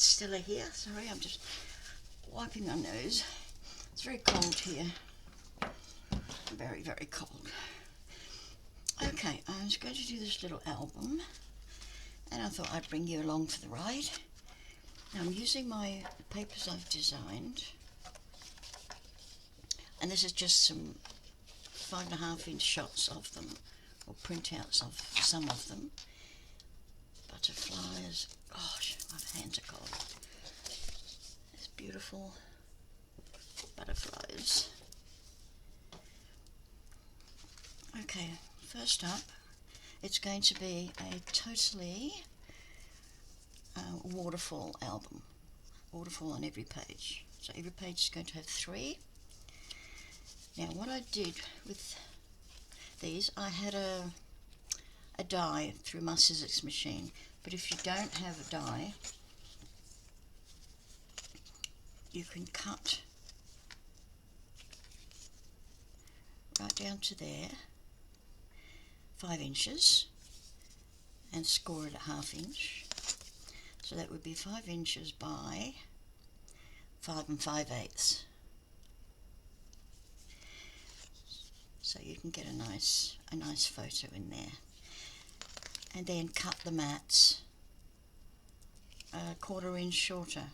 bit stiller here. Sorry, I'm just wiping my nose. It's very cold here. Very, very cold. Okay, I was going to do this little album, and I thought I'd bring you along for the ride. Now I'm using my papers I've designed, and this is just some 5.5-inch shots of them, or printouts of some of them. Butterflies. Gosh, my hands are cold. There's beautiful butterflies. Okay, first up, it's going to be a totally waterfall album. Waterfall on every page. So every page is going to have 3. Now what I did with these, I had a die through my scissors machine, but if you don't have a die, you can cut right down to there, 5 inches, and score it at 1/2 inch. So that would be 5 inches by 5 5/8. So you can get a nice photo in there. And then cut the mats a 1/4 inch shorter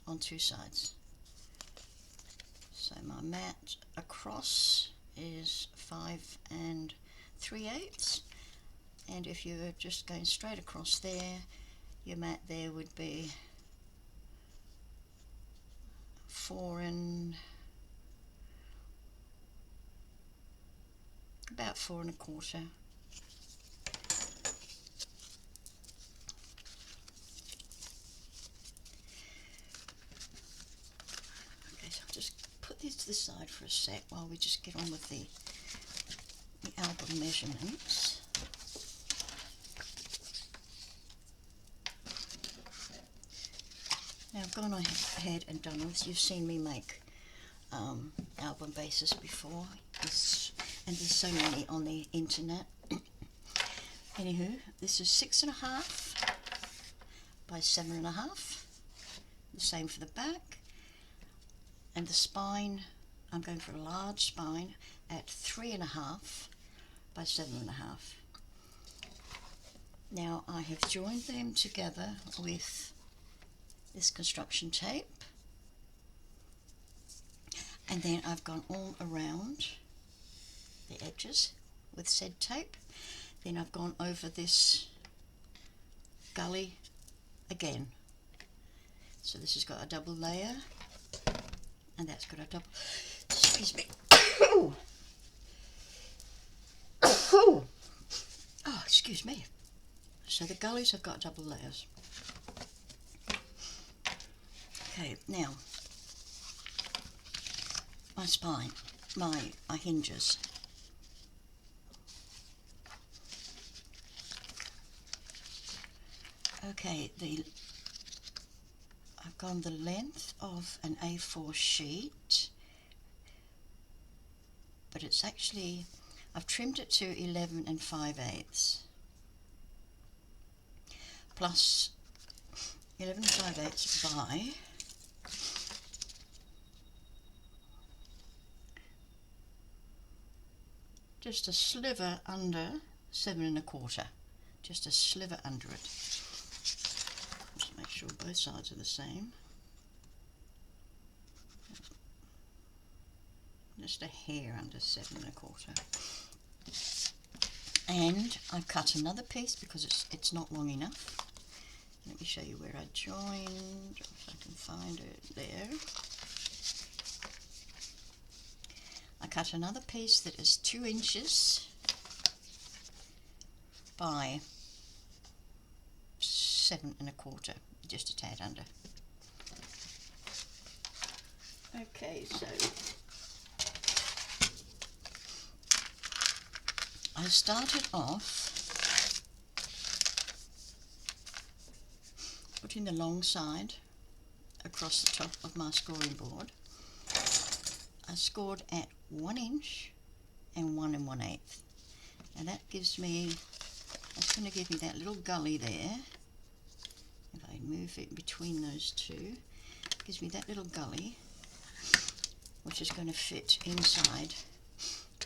on 2 sides. So my mat across is 5 3/8, and if you're just going straight across there, your mat there would be about 4 1/4. Okay, so I'll just put these to the side for a sec while we just get on with the album measurements. Now I've gone ahead and done this. You've seen me make album bases before, and there's so many on the internet. Anywho, this is 6.5 by 7.5. The same for the back, and the spine, I'm going for a large spine at 3.5 by 7.5. Now I have joined them together with this construction tape, and then I've gone all around the edges with said tape. Then I've gone over this gully again. So this has got a double layer, and that's got a double, excuse me, oh, excuse me. So the gullies have got double layers. Okay, now my spine, my hinges. Okay, I've gone the length of an A4 sheet, but it's actually, I've trimmed it to 11 5/8 plus 11 5/8 by just a sliver under 7 1/4, just a sliver under it. Just make sure both sides are the same. Just a hair under 7 1/4. And I've cut another piece because it's not long enough. Let me show you where I joined, if I can find it there. I cut another piece that is 2 inches by 7 1/4, just a tad under. Okay, so I started off putting the long side across the top of my scoring board. I scored at 1 inch and 1 1/8, and that gives me, that's going to give me that little gully there. If I move it between those two. Gives me that little gully, which is going to fit inside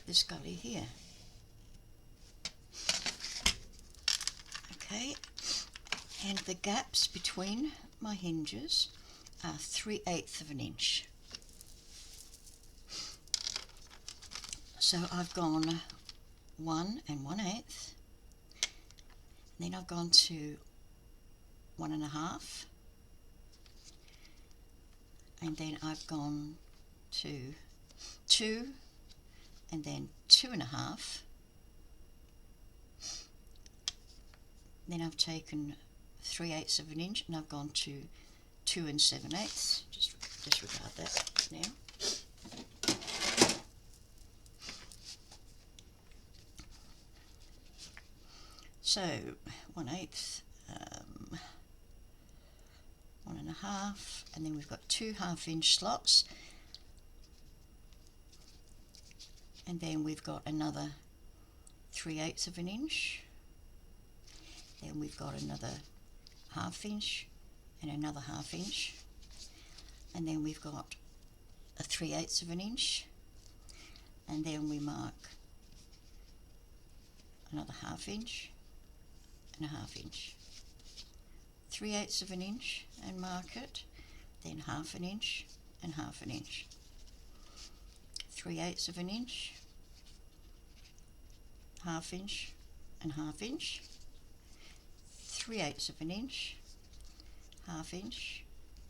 this gully here. Okay, and the gaps between my hinges are 3/8 of an inch. So I've gone 1 1/8, then I've gone to 1 1/2, and then I've gone to 2, and then 2 1/2. Then I've taken 3/8 of an inch and I've gone to 2 7/8. Just disregard that now. So 1/8, 1 1/2, and then we've got 2 half-inch slots, and then we've got another 3/8 of an inch. Then we've got another 1/2 inch and another 1/2 inch, and then we've got a 3/8 of an inch, and then we mark another 1/2 inch and a 1/2 inch, 3/8 of an inch and mark it, then 1/2 inch and 1/2 inch, 3/8 of an inch, 1/2 inch and 1/2 inch, 3/8 of an inch, 1/2 inch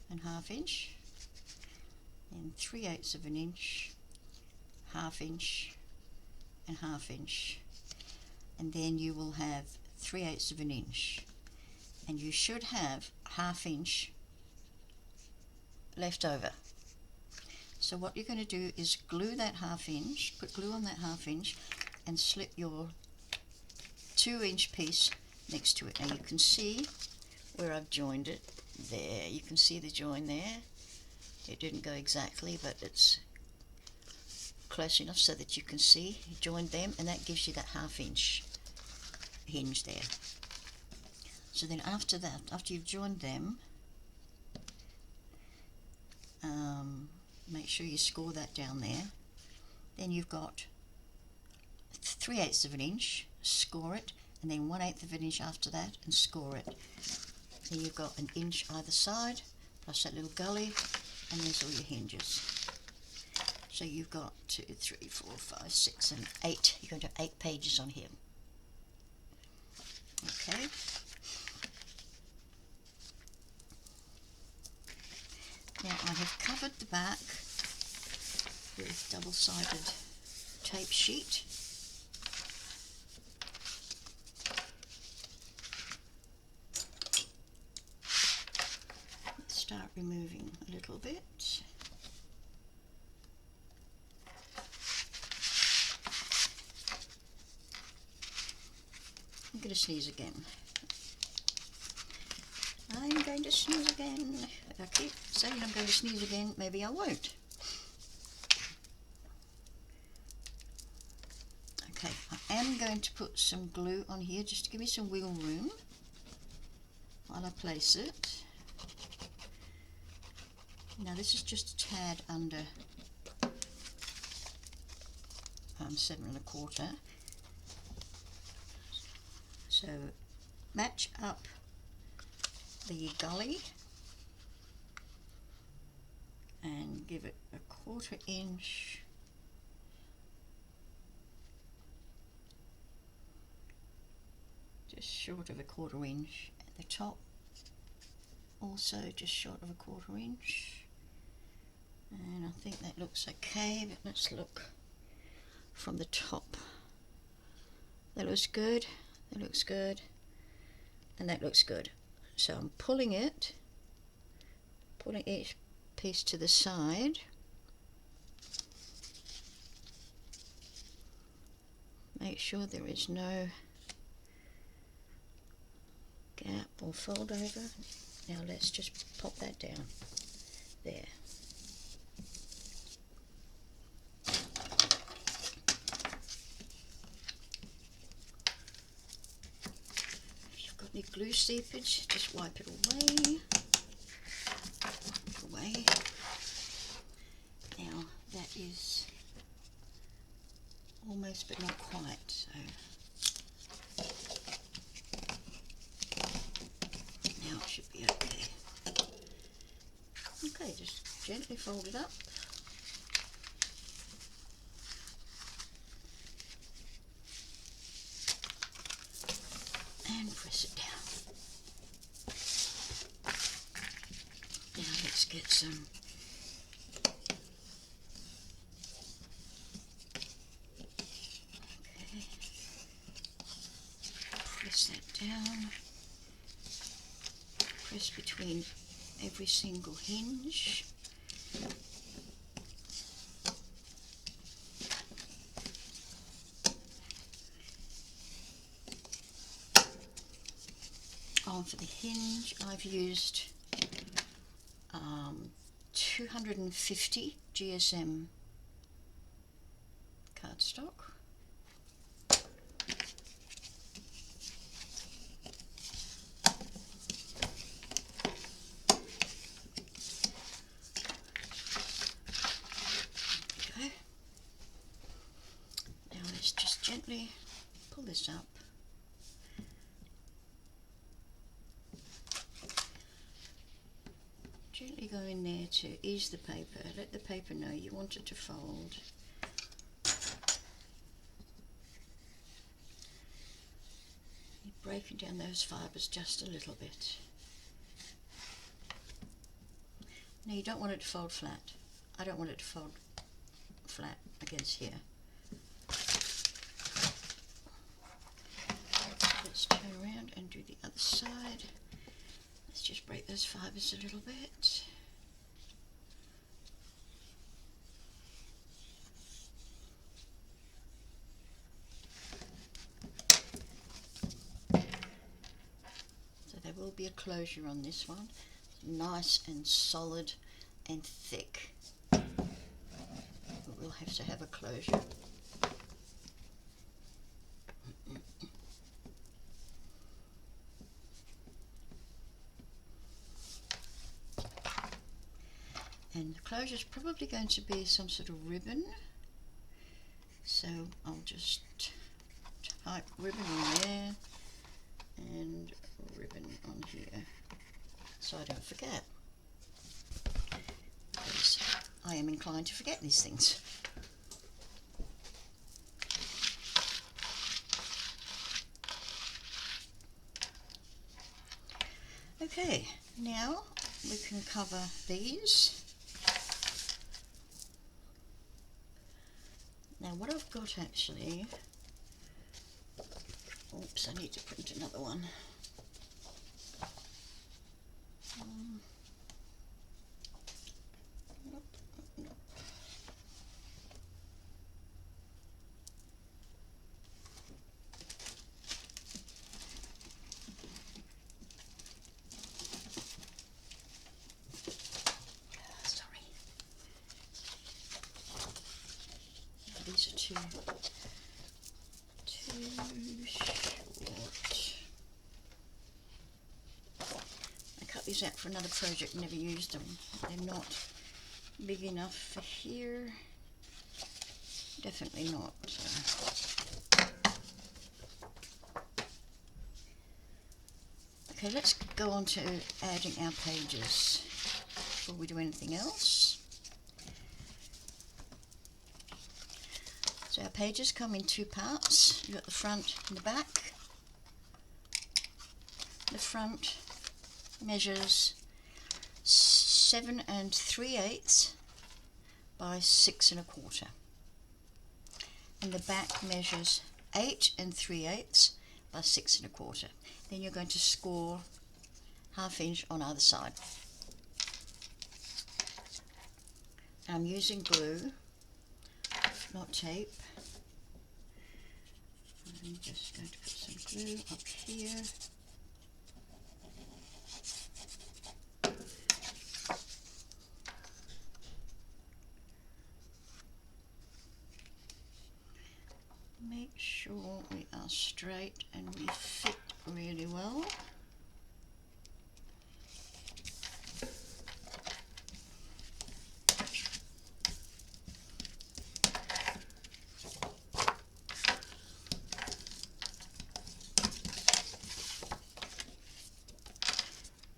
and 1/2 inch, and 3/8 of an inch, 1/2 inch and 1/2 inch, and then you will have 3/8 of an inch, and you should have 1/2 inch left over. So what you're going to do is glue that 1/2 inch, put glue on that 1/2 inch, and slip your 2-inch piece next to it. Now you can see where I've joined it there. You can see the join there. It didn't go exactly, but it's close enough so that you can see. You joined them, and that gives you that 1/2 inch hinge there. So then after that, after you've joined them, make sure you score that down there. Then you've got 3/8 of an inch, score it, and then 1/8 of an inch after that and score it. Then you've got an inch either side plus that little gully, and there's all your hinges. So you've got 2, 3, 4, 5, 6 and 8. You're going to have 8 pages on here. Okay. Now I have covered the back with double-sided tape sheet. Let's start removing a little bit. I'm going to sneeze again. I'm going to sneeze again. I keep saying I'm going to sneeze again. Maybe I won't. Okay, I am going to put some glue on here just to give me some wiggle room while I place it. Now this is just a tad under 7 1/4. So match up the gully and give it a 1/4 inch just short of a 1/4 inch at the top, also just short of a 1/4 inch, and I think that looks okay, but let's look from the top. That looks good, that looks good, and that looks good. So I'm pulling each piece to the side. Make sure there is no gap or fold over. Now let's just pop that down there. any glue seepage, just wipe it away. Wipe it away. Now that is almost but not quite, so now it should be okay. Okay, just gently fold it up. And press it down. Now let's get some press that down, press between every single hinge. For the hinge I've used 250 GSM cardstock. Okay. Now let's just gently pull this up. Gently go in there to ease the paper. Let the paper know you want it to fold. You're breaking down those fibres just a little bit. Now you don't want it to fold flat. I don't want it to fold flat against here. Let's turn around and do the other side. Let's just break those fibres a little bit. So there will be a closure on this one. Nice and solid and thick. But we'll have to have a closure. And the closure is probably going to be some sort of ribbon. So I'll just type ribbon on there and ribbon on here so I don't forget. Because I am inclined to forget these things. Okay, now we can cover these. Now what I've got actually, oops, I need to print another one. Nope, nope. Sorry. These are too short. I cut these out for another project, never used them. They're not big enough for here. Definitely not. Okay, let's go on to adding our pages before we do anything else. So our pages come in two parts. You've got the front and the back. The front measures 7 3/8 by 6 1/4, and the back measures 8 3/8 by 6 1/4. Then you're going to score 1/2 inch on either side. I'm using glue, not tape. I'm just going to put some glue up here. Make sure sure we are straight and we fit really well.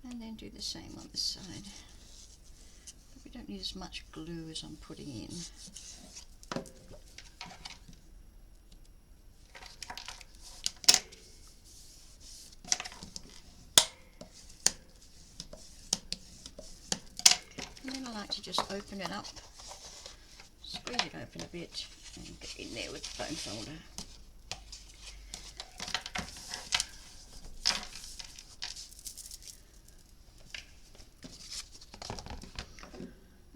And then do the same on this side. But we don't need as much glue as I'm putting in. And then I like to just open it up, squeeze it open a bit, and get in there with the bone folder.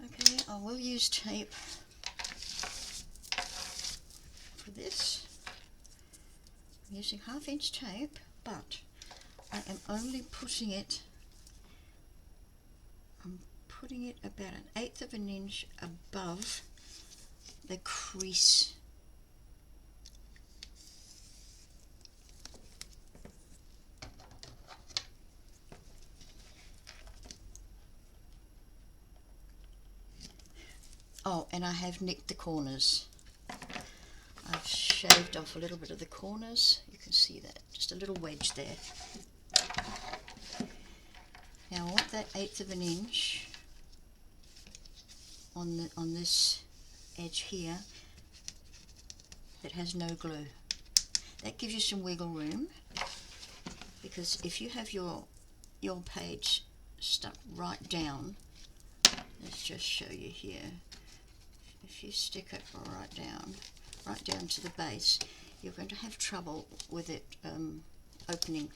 Okay, I will use tape for this. I'm using 1/2 inch tape, but I am only putting it, I'm putting it about 1/8 of an inch above the crease. Oh, and I have nicked the corners. I've shaved off a little bit of the corners. You can see that, just a little wedge there. Now I want that 1/8 of an inch on this edge here that has no glue. That gives you some wiggle room, because if you have your page stuck right down, let's just show you here. If you stick it right down to the base, you're going to have trouble with it opening.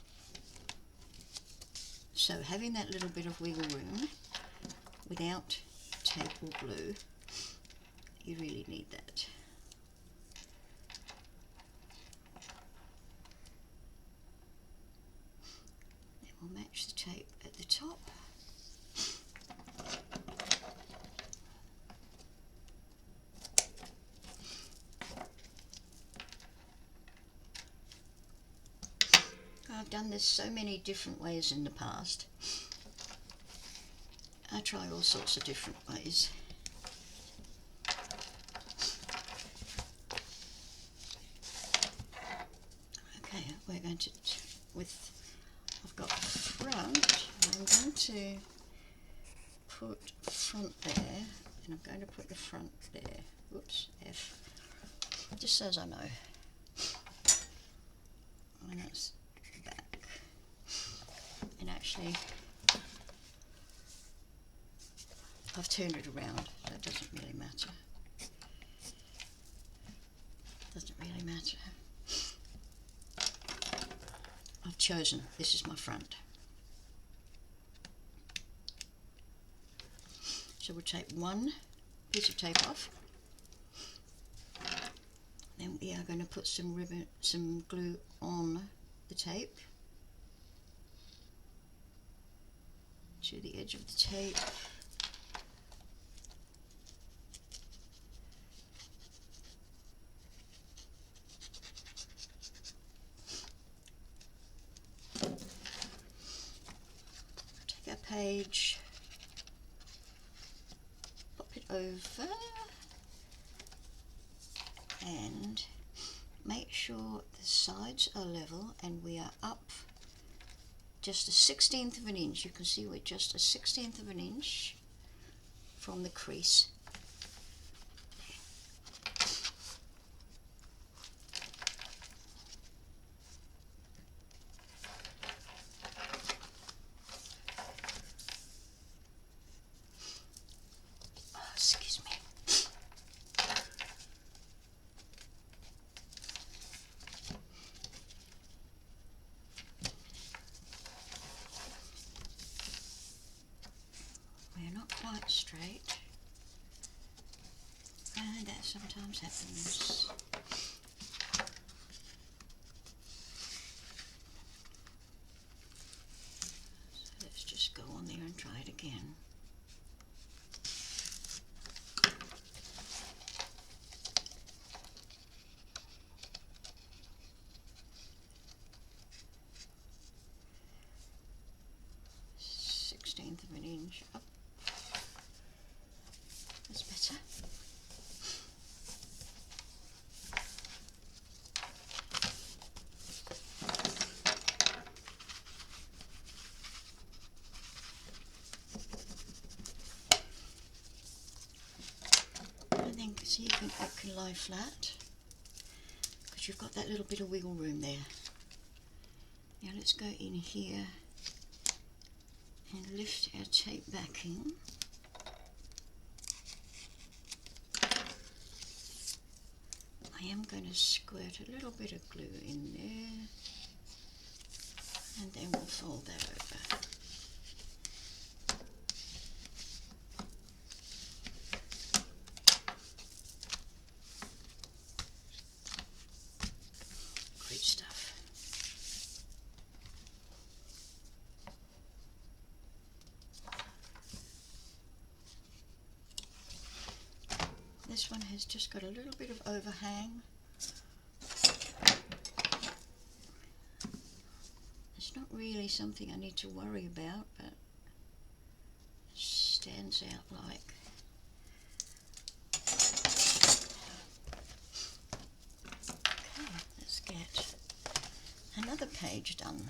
So having that little bit of wiggle room without tape or glue, you really need that. Then we'll match the tape at the top. I've done this so many different ways in the past. I try all sorts of different ways. Okay, we're going to, I've got front, I'm going to put front there, and I'm going to put the front there. Whoops, F. Just so as I know. And that's back. And actually, I've turned it around, so it doesn't really matter. Doesn't really matter. I've chosen, this is my front. So we'll take one piece of tape off. Then we are going to put some glue on the tape to the edge of the tape. Take our page, pop it over, and make sure the sides are level and we are up just a 1/16 of an inch. You can see we're just a 1/16 of an inch from the crease. Oh, excuse me. We're not quite straight, and that sometimes happens. So let's just go on there and try it again. inch up. That's better. And then see if it can lie flat, because you've got that little bit of wiggle room there. Now let's go in here and lift our tape backing. I am going to squirt a little bit of glue in there, and then we'll fold that over. Great stuff. This one has just got a little bit of overhang. It's not really something I need to worry about, but it stands out like. Okay, let's get another page done.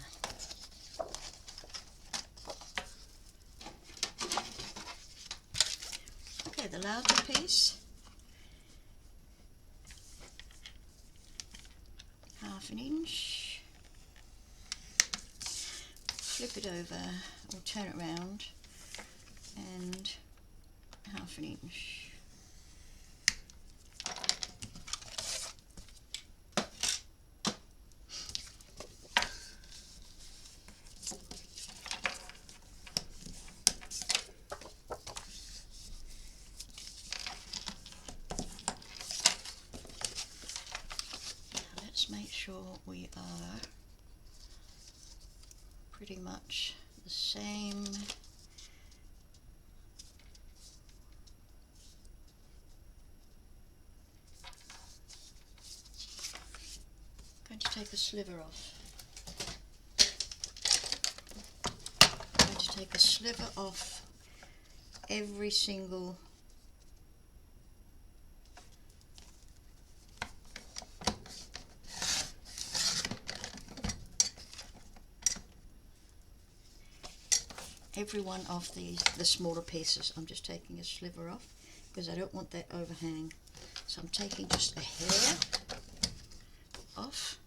Okay, the larger piece. Half an inch, flip it over or turn it around, and half an inch. Make sure we are pretty much the same. I'm going to take the sliver off. I'm going to take a sliver off every single one of the smaller pieces. I'm just taking a sliver off because I don't want that overhang. So I'm taking just a hair off.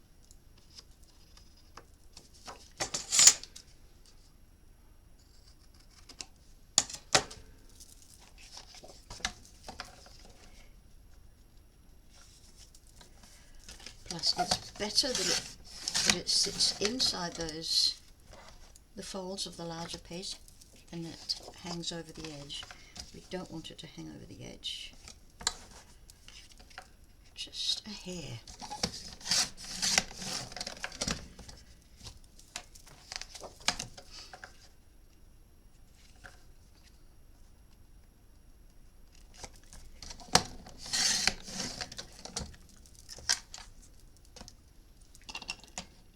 Plus it's better that it sits inside the folds of the larger piece, and it hangs over the edge. We don't want it to hang over the edge. Just a hair.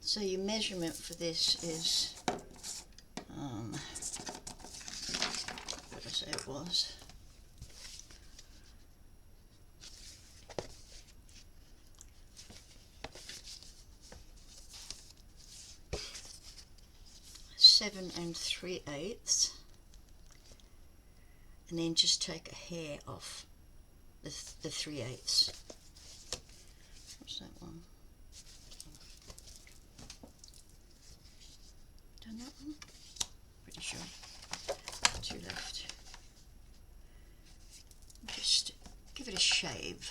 So your measurement for this is, what did I say it was? Seven and 3/8, and then just take a hair off the 3/8. What's that one? Done that one? Pretty sure. 2 left. Just give it a shave.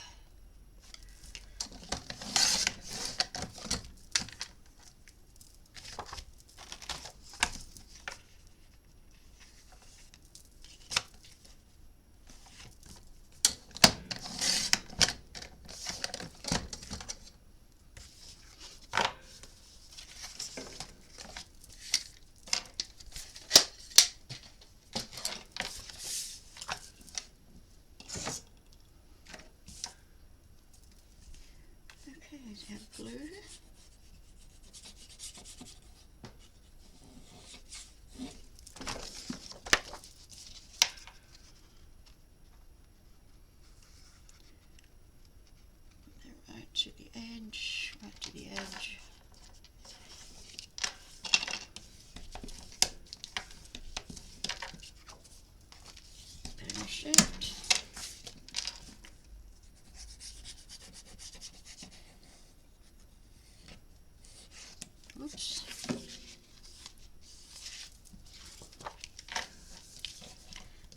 Oops.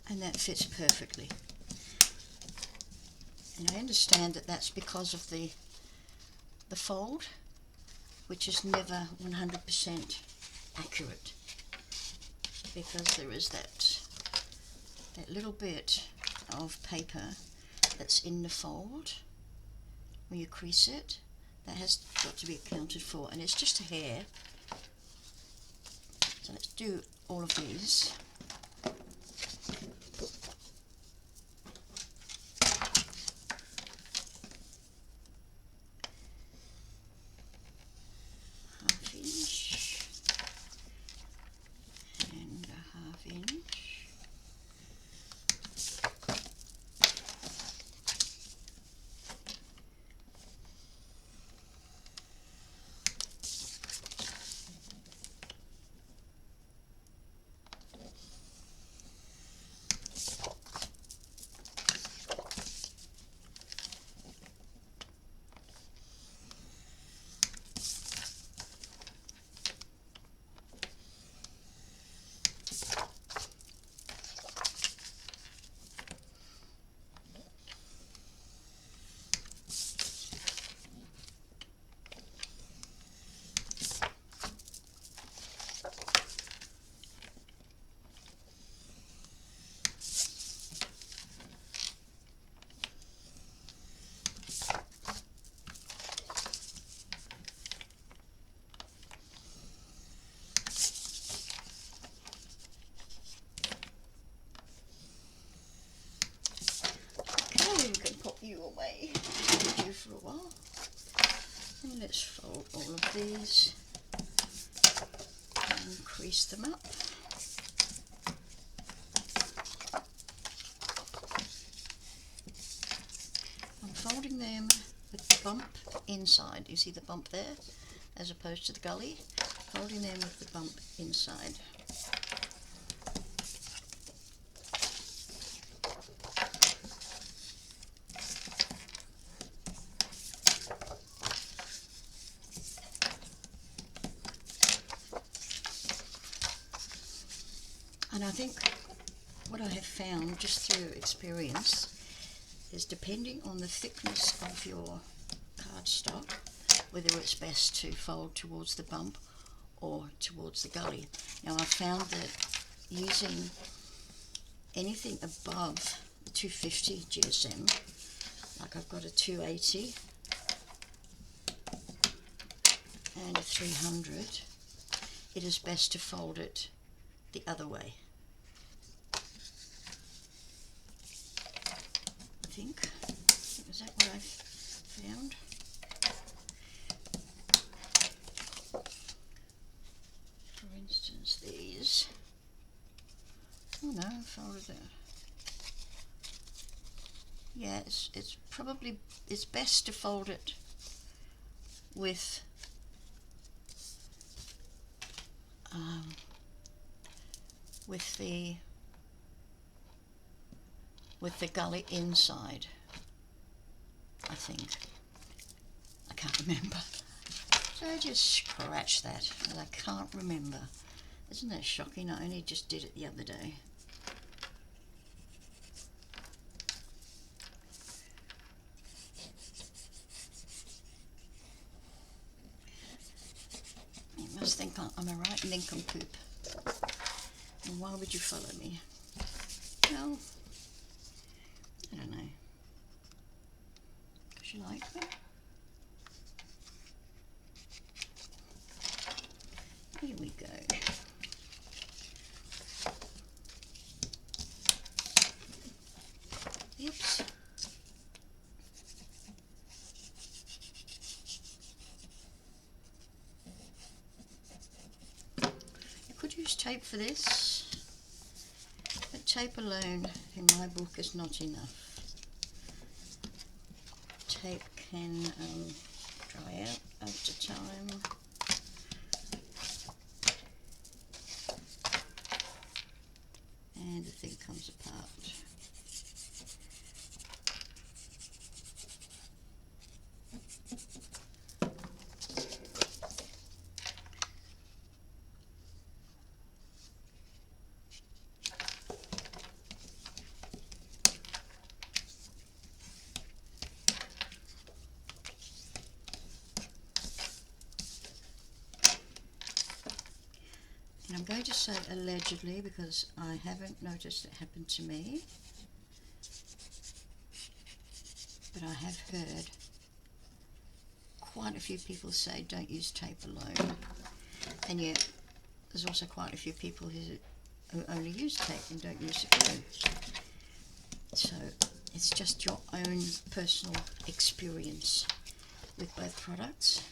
And that fits perfectly. And I understand that that's because of the fold, which is never 100% accurate, because there is that little bit of paper that's in the fold when you crease it. That has got to be accounted for, and it's just a hair. So let's do all of these. Half inch and a half inch. We can pop you away with you for a while. And let's fold all of these and crease them up. I'm folding them with the bump inside. You see the bump there, as opposed to the gully? Folding them with the bump inside. And I think what I have found just through experience is, depending on the thickness of your cardstock, whether it's best to fold towards the bump or towards the gully. Now I've found that using anything above the 250 GSM, like I've got a 280 and a 300, it is best to fold it the other way. I think. Is that what I've found? For instance, these. Oh no, I folded that. Yeah, it's probably, it's best to fold it with the gully inside, I think. I can't remember. So I just scratch that, and I can't remember. Isn't that shocking? I only just did it the other day. You must think I'm a right nincompoop. And why would you follow me? Well, I don't know. Because you like me? Here we go. Oops. You could use tape for this, but tape alone in my book is not enough. Tape can dry out after time. And the thing comes apart. And I'm going to say allegedly because I haven't noticed it happen to me, but I have heard quite a few people say don't use tape alone, and yet there's also quite a few people who only use tape and don't use the glue. So it's just your own personal experience with both products.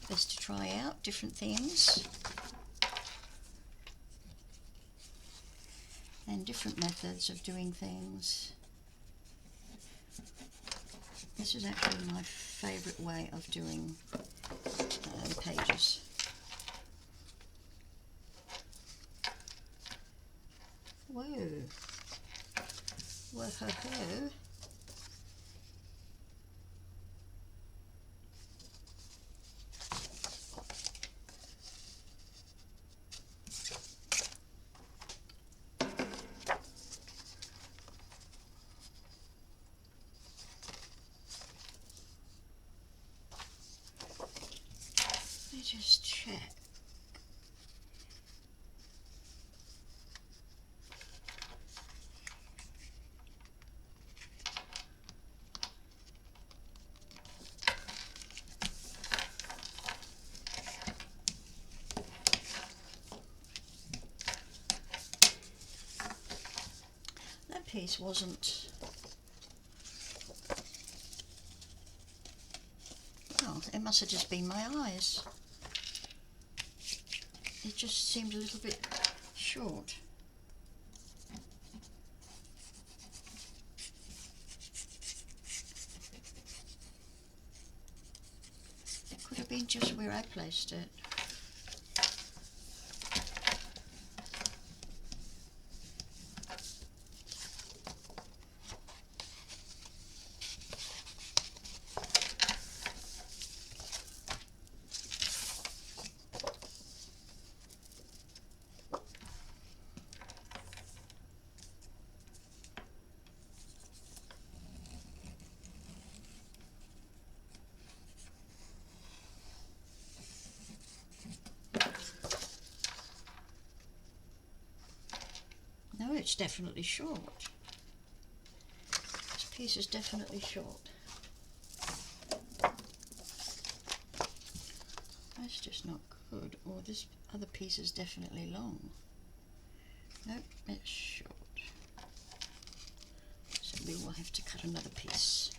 Best to try out different things and different methods of doing things. This is actually my favourite way of doing pages. Whoa. Whoa-ho-ho. Let me just check. That piece wasn't... Oh, it must have just been my eyes. It just seemed a little bit short. It could have been just where I placed it. No, it's definitely short. This piece is definitely short. That's just not good. Or this other piece is definitely long. Nope, it's short. So we will have to cut another piece.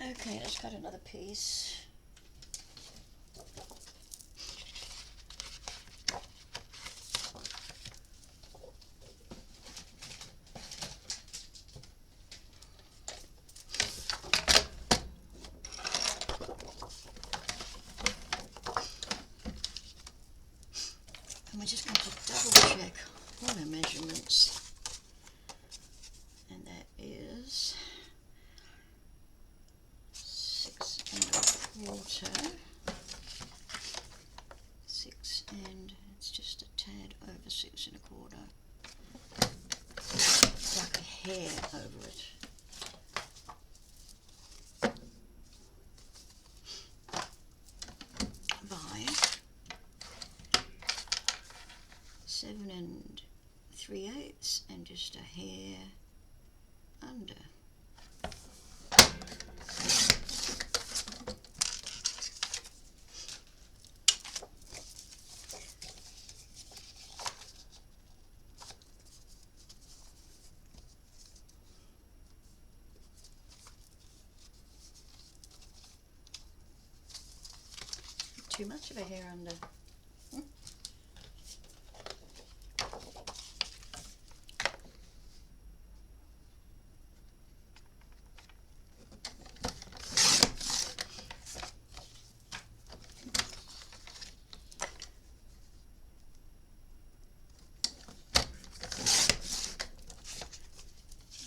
Okay, let's cut another piece. And we're just going to double check all our measurements. And So 6, and it's just a tad over 6 1/4. Like a hair over it. By 7 3/8 and just a hair under. Too much of a hair under.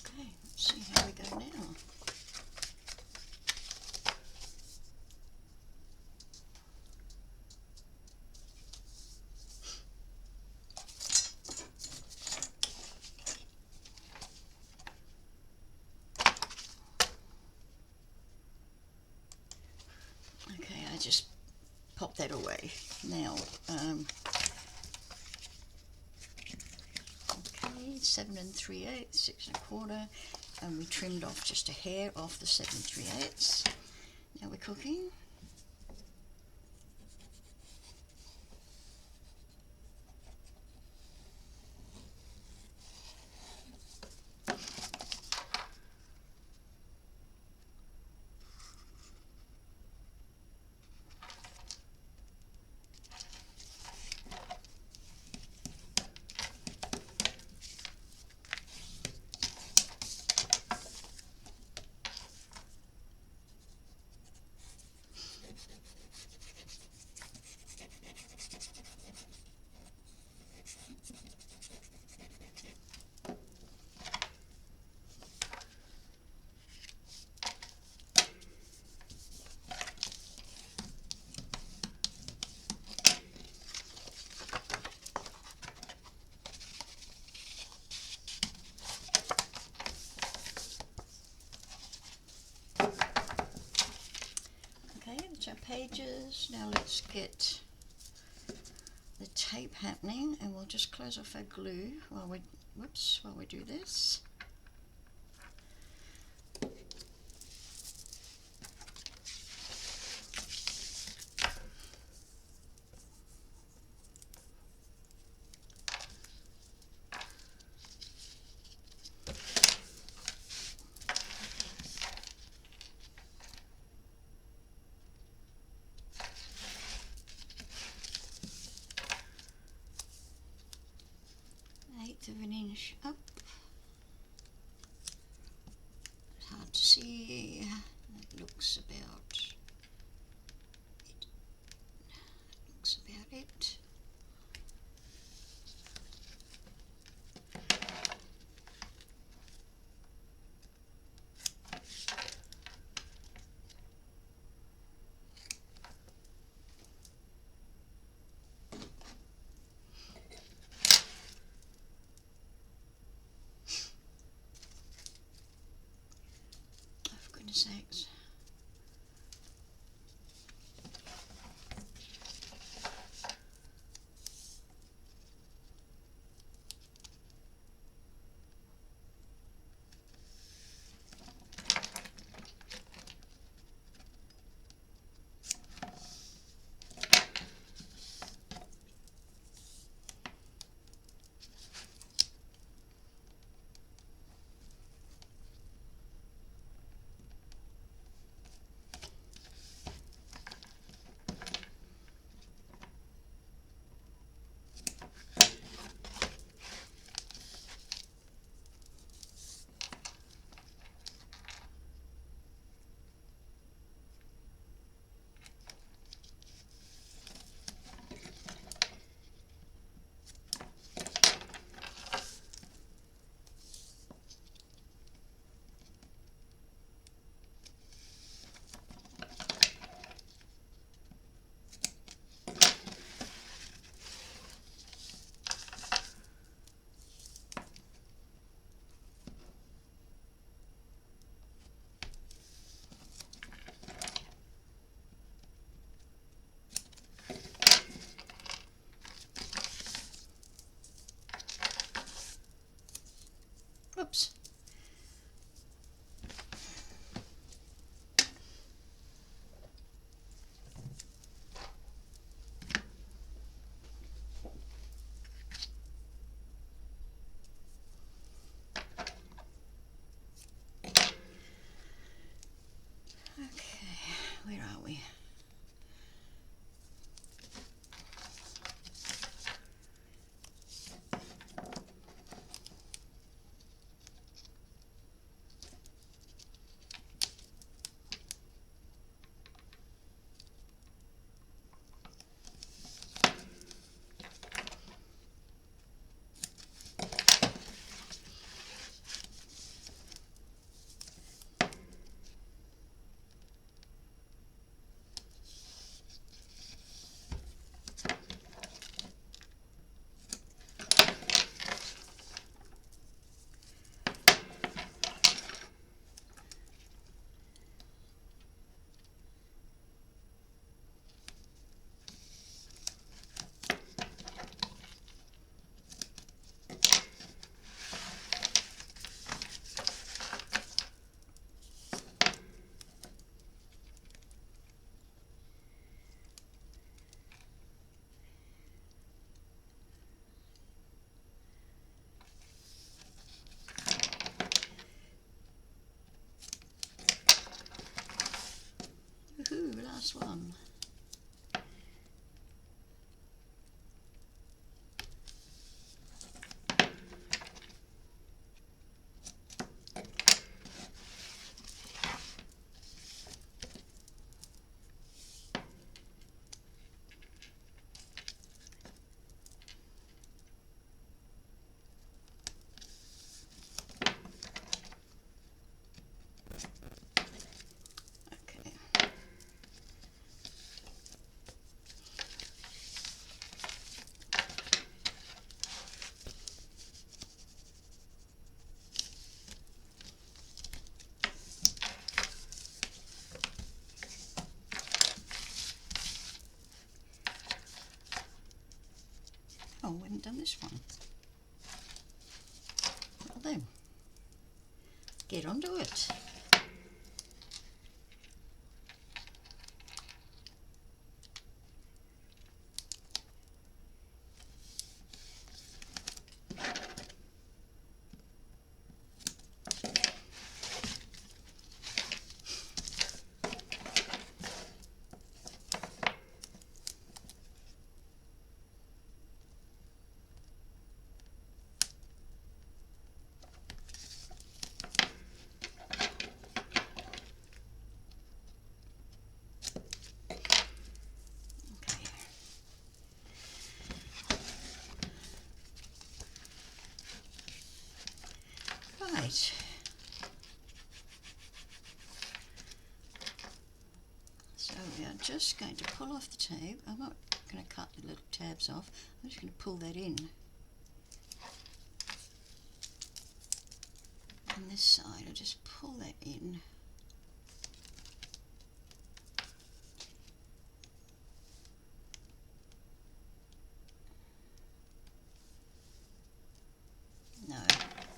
Okay, let's see how we go now. Okay, I just pop that away. Now, okay, 7 3/8, 6 1/4, and we trimmed off just a hair off the 7 3/8. Now we're cooking. Okay, that's our pages. Now let's get the tape happening, and we'll just close off our glue while we do this. Of an inch up. It's hard to see. That looks about it. Looks about it. Sakes. Well then, get onto it. Right. So we are just going to pull off the tape. I'm not going to cut the little tabs off. I'm just going to pull that in. On this side, I'll just pull that in. No,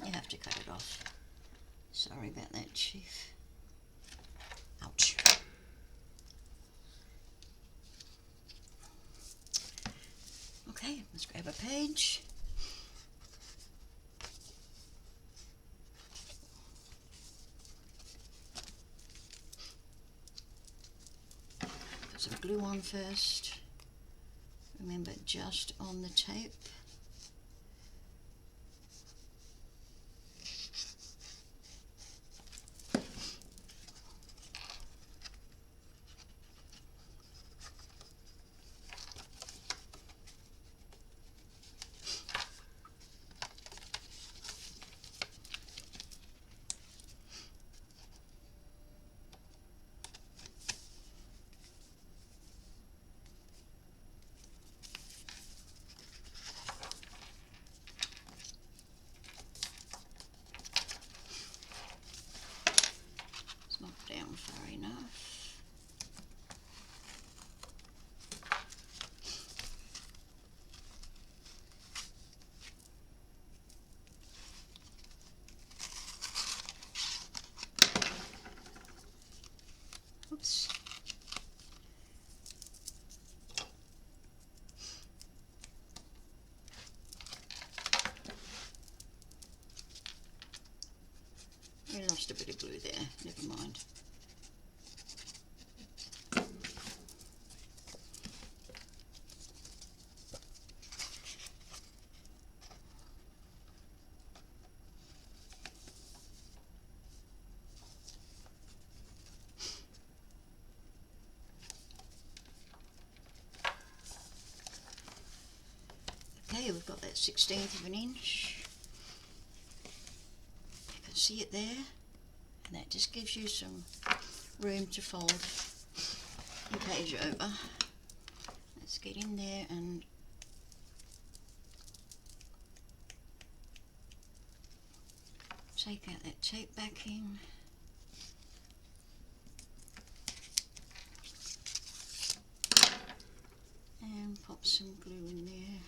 you have to cut it off. Sorry about that, Chief. Ouch. Okay, let's grab a page. Put some glue on first. Remember, just on the tape. Down far enough. Oops. We lost a bit of glue there, never mind. Okay, we've got that 1/16 of an inch. You can see it there, and that just gives you some room to fold your page over. Let's get in there and take out that tape backing. And pop some glue in there.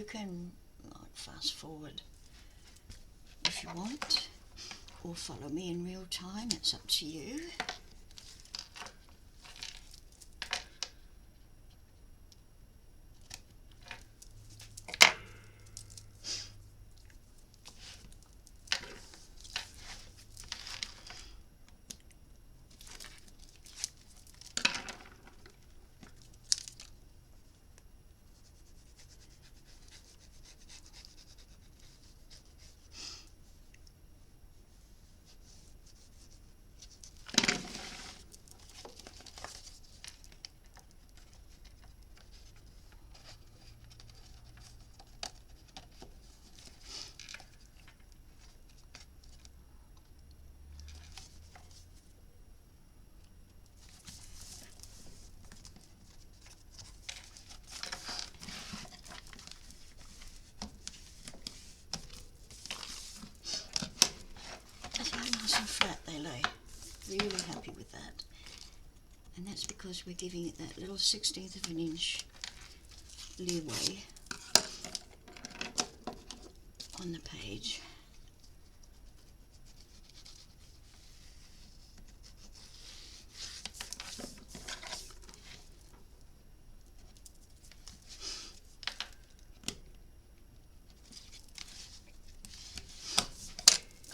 you can like fast forward if you want, or follow me in real time, it's up to you. Nice and flat they lay. Really happy with that. And that's because we're giving it that little 1/16 of an inch leeway on the page.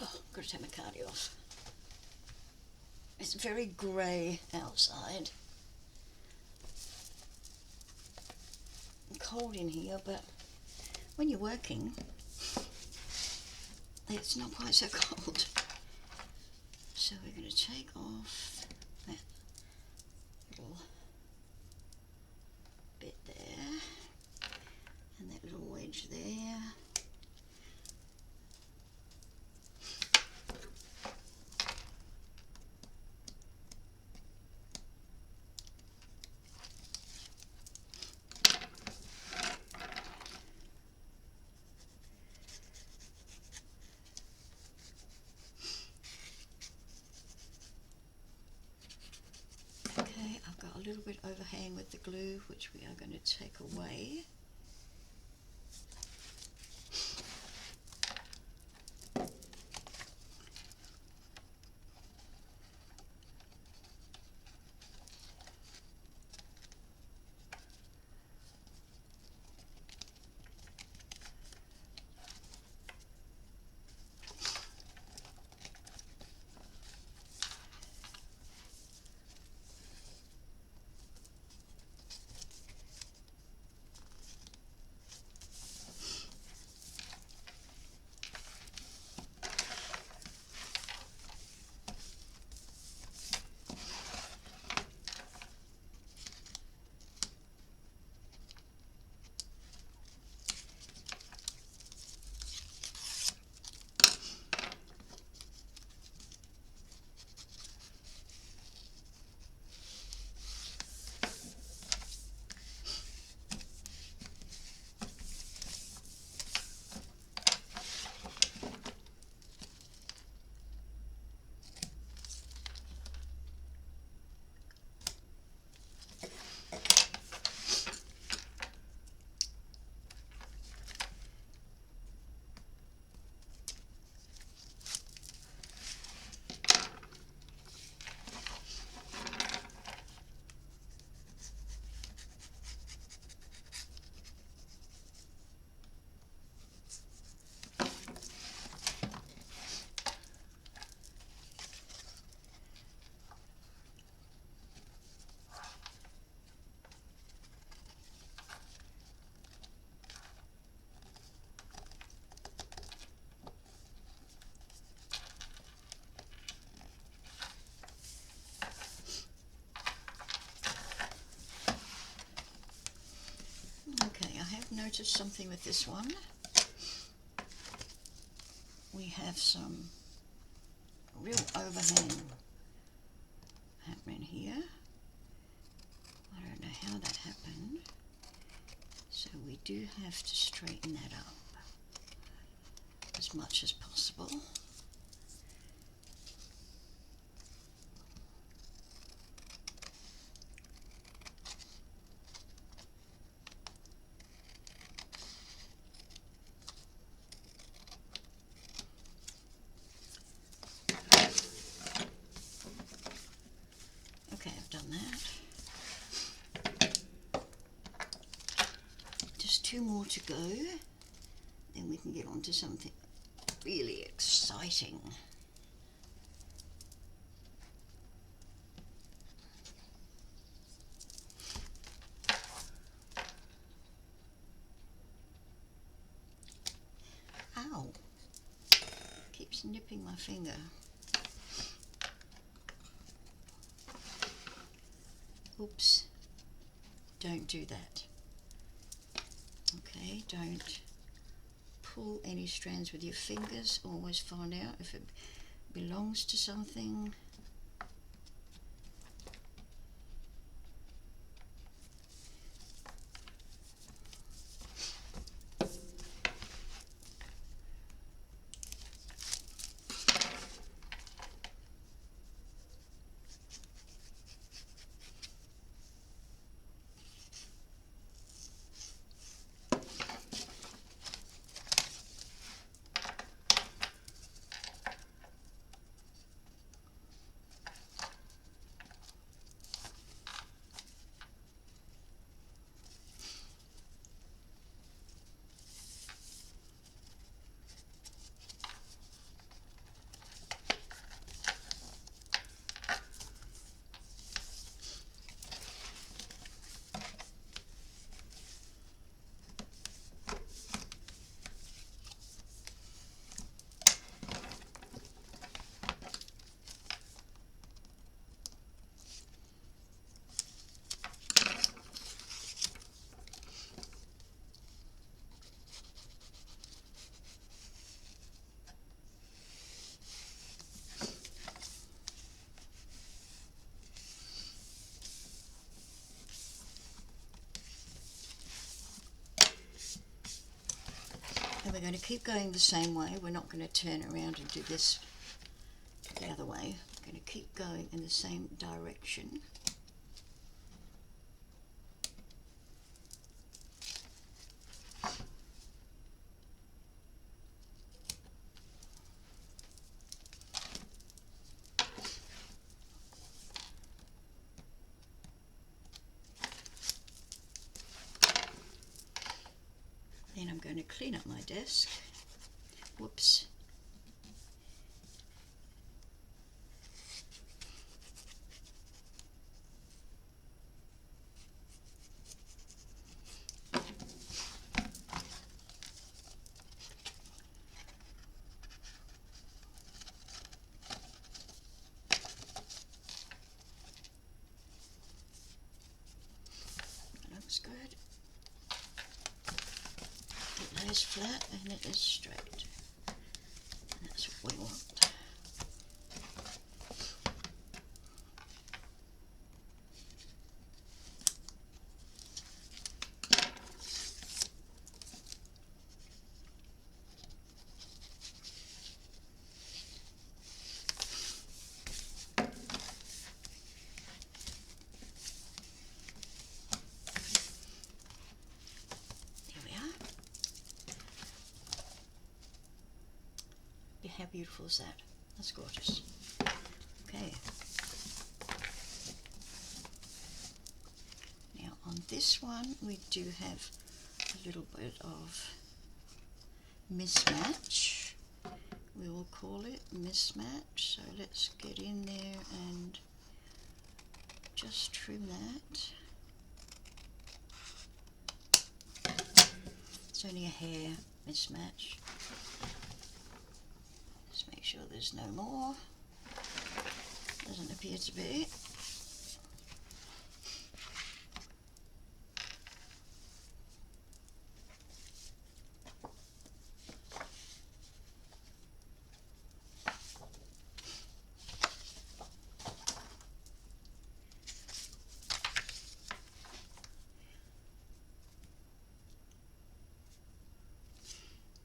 Oh, got to take my cardi off. It's very grey outside. Cold in here, but when you're working, it's not quite so cold. So we're going to take off that little bit there, and that little wedge there. Okay, I've got a little bit overhang with the glue, which we are going to take away. Okay, I have noticed something with this one. We have some real overhang happening here. I don't know how that happened. So we do have to straighten that up as much as possible. 2 more to go, then we can get on to something really exciting. Ow! Keeps nipping my finger. Oops. Don't do that. Okay, don't pull any strands with your fingers. Always find out if it belongs to something. And we're going to keep going the same way. We're not going to turn around and do this the other way. We're going to keep going in the same direction. Then I'm going to clean up my desk. Whoops. Looks good. It lays flat and it is straight. And that's what we want. How beautiful is that? That's gorgeous. Okay. Now on this one we do have a little bit of mismatch. We will call it mismatch. So let's get in there and just trim that. It's only a hair mismatch. Make sure there's no more. Doesn't appear to be.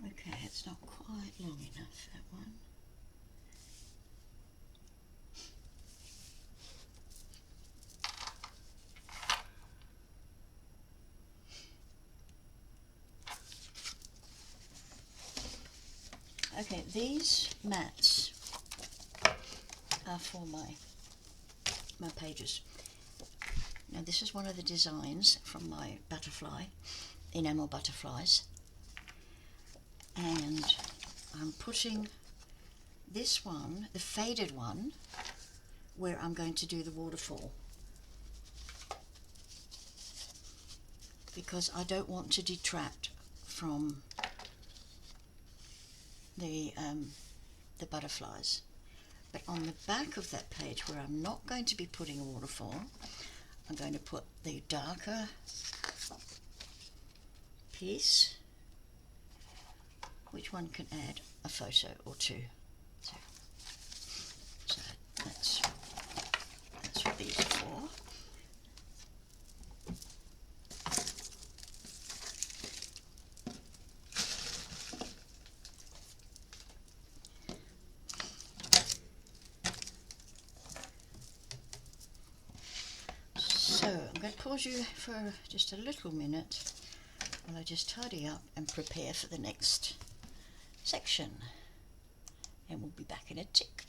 Okay, it's not quite long enough, that one. Okay, these mats are for my pages. Now this is one of the designs from my butterfly, enamel butterflies, and I'm putting this one, the faded one, where I'm going to do the waterfall, because I don't want to detract from the butterflies. But on the back of that page, where I'm not going to be putting a waterfall, I'm going to put the darker piece, which one can add a photo or two. So that's what these are for. So I'm going to pause you for just a little minute while I just tidy up and prepare for the next section, and we'll be back in a tick.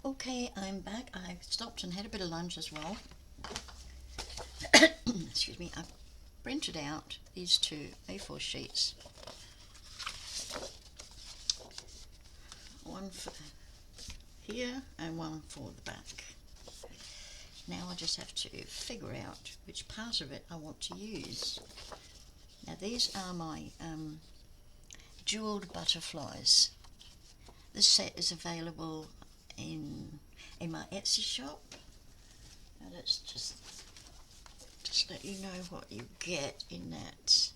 Okay, I'm back. I stopped and had a bit of lunch as well. Excuse me. I printed out these two A4 sheets, one for here and one for the back. Now I just have to figure out which part of it I want to use. Now these are my jeweled butterflies. This set is available in my Etsy shop. Now let's just let you know what you get in that.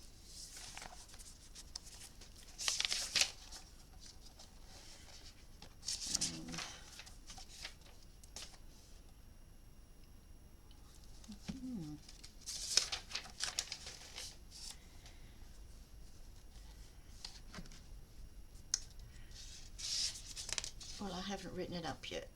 Well, I haven't written it up yet.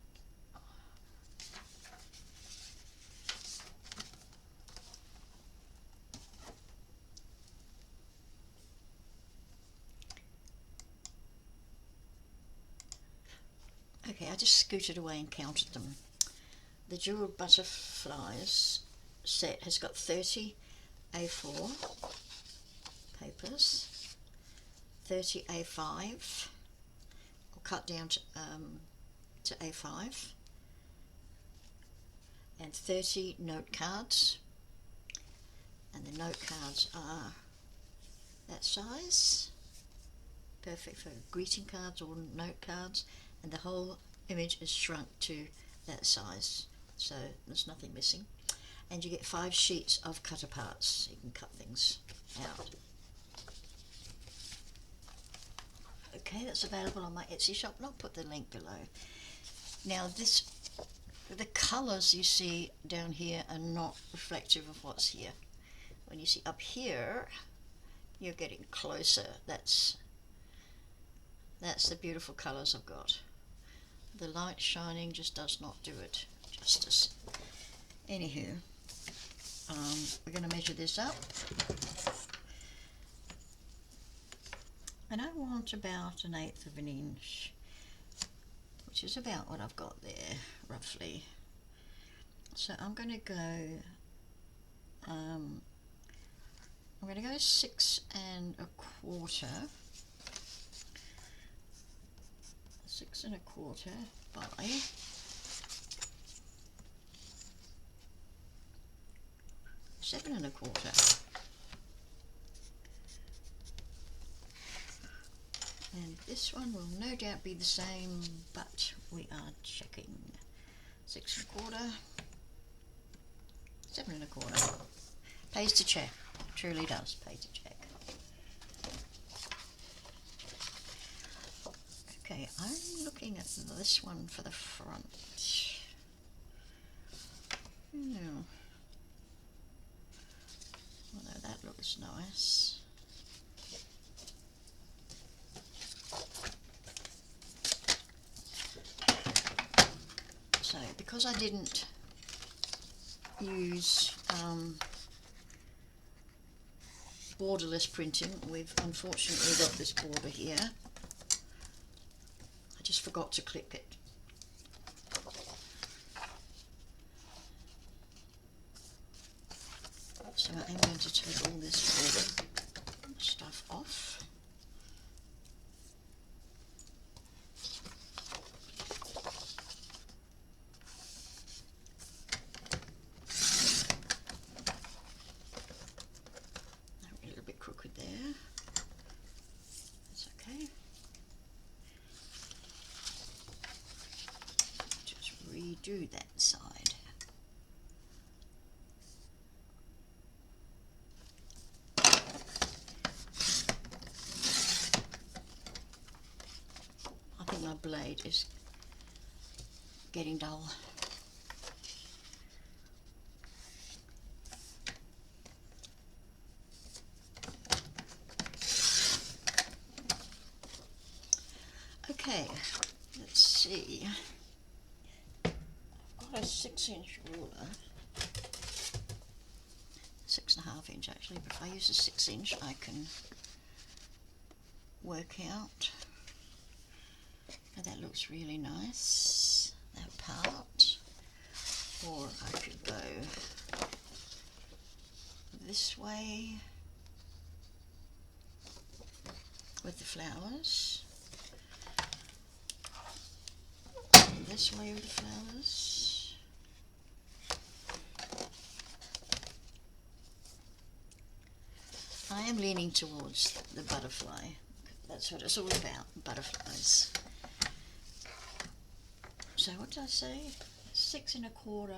Okay, I just scooted away and counted them. The Jeweled Butterflies set has got 30 A4 papers, 30 A5, or cut down to A5, and 30 note cards. And the note cards are that size, perfect for greeting cards or note cards, and the whole image is shrunk to that size, so there's nothing missing. And you get 5 sheets of cut aparts, so you can cut things out. Okay, that's available on my Etsy shop, and I'll put the link below. Now the colours you see down here are not reflective of what's here. When you see up here, you're getting closer. That's the beautiful colours I've got. The light shining just does not do it justice. Anywho, we're going to measure this up. And I want about 1/8 of an inch, which is about what I've got there, roughly. So I'm going to go, I'm going to go 6 1/4. 6 1/4 by 7 1/4. And this one will no doubt be the same, but we are checking. 6 1/4, 7 1/4. Pays to check, truly does pay to check. Okay, I'm looking at this one for the front. No. Although that looks nice. So, because I didn't use borderless printing, we've unfortunately got this border here. I just forgot to clip it. So I am going to take all this red stuff off. A little bit crooked there. That's okay. Just redo that side. My blade is getting dull. Okay, let's see. I've got a 6-inch ruler, 6.5 inch actually, but if I use a 6-inch I can work out. And that looks really nice, that part. Or I could go this way with the flowers, and this way with the flowers. I am leaning towards the butterfly. That's what it's all about, butterflies. So what did I say? 6 1/4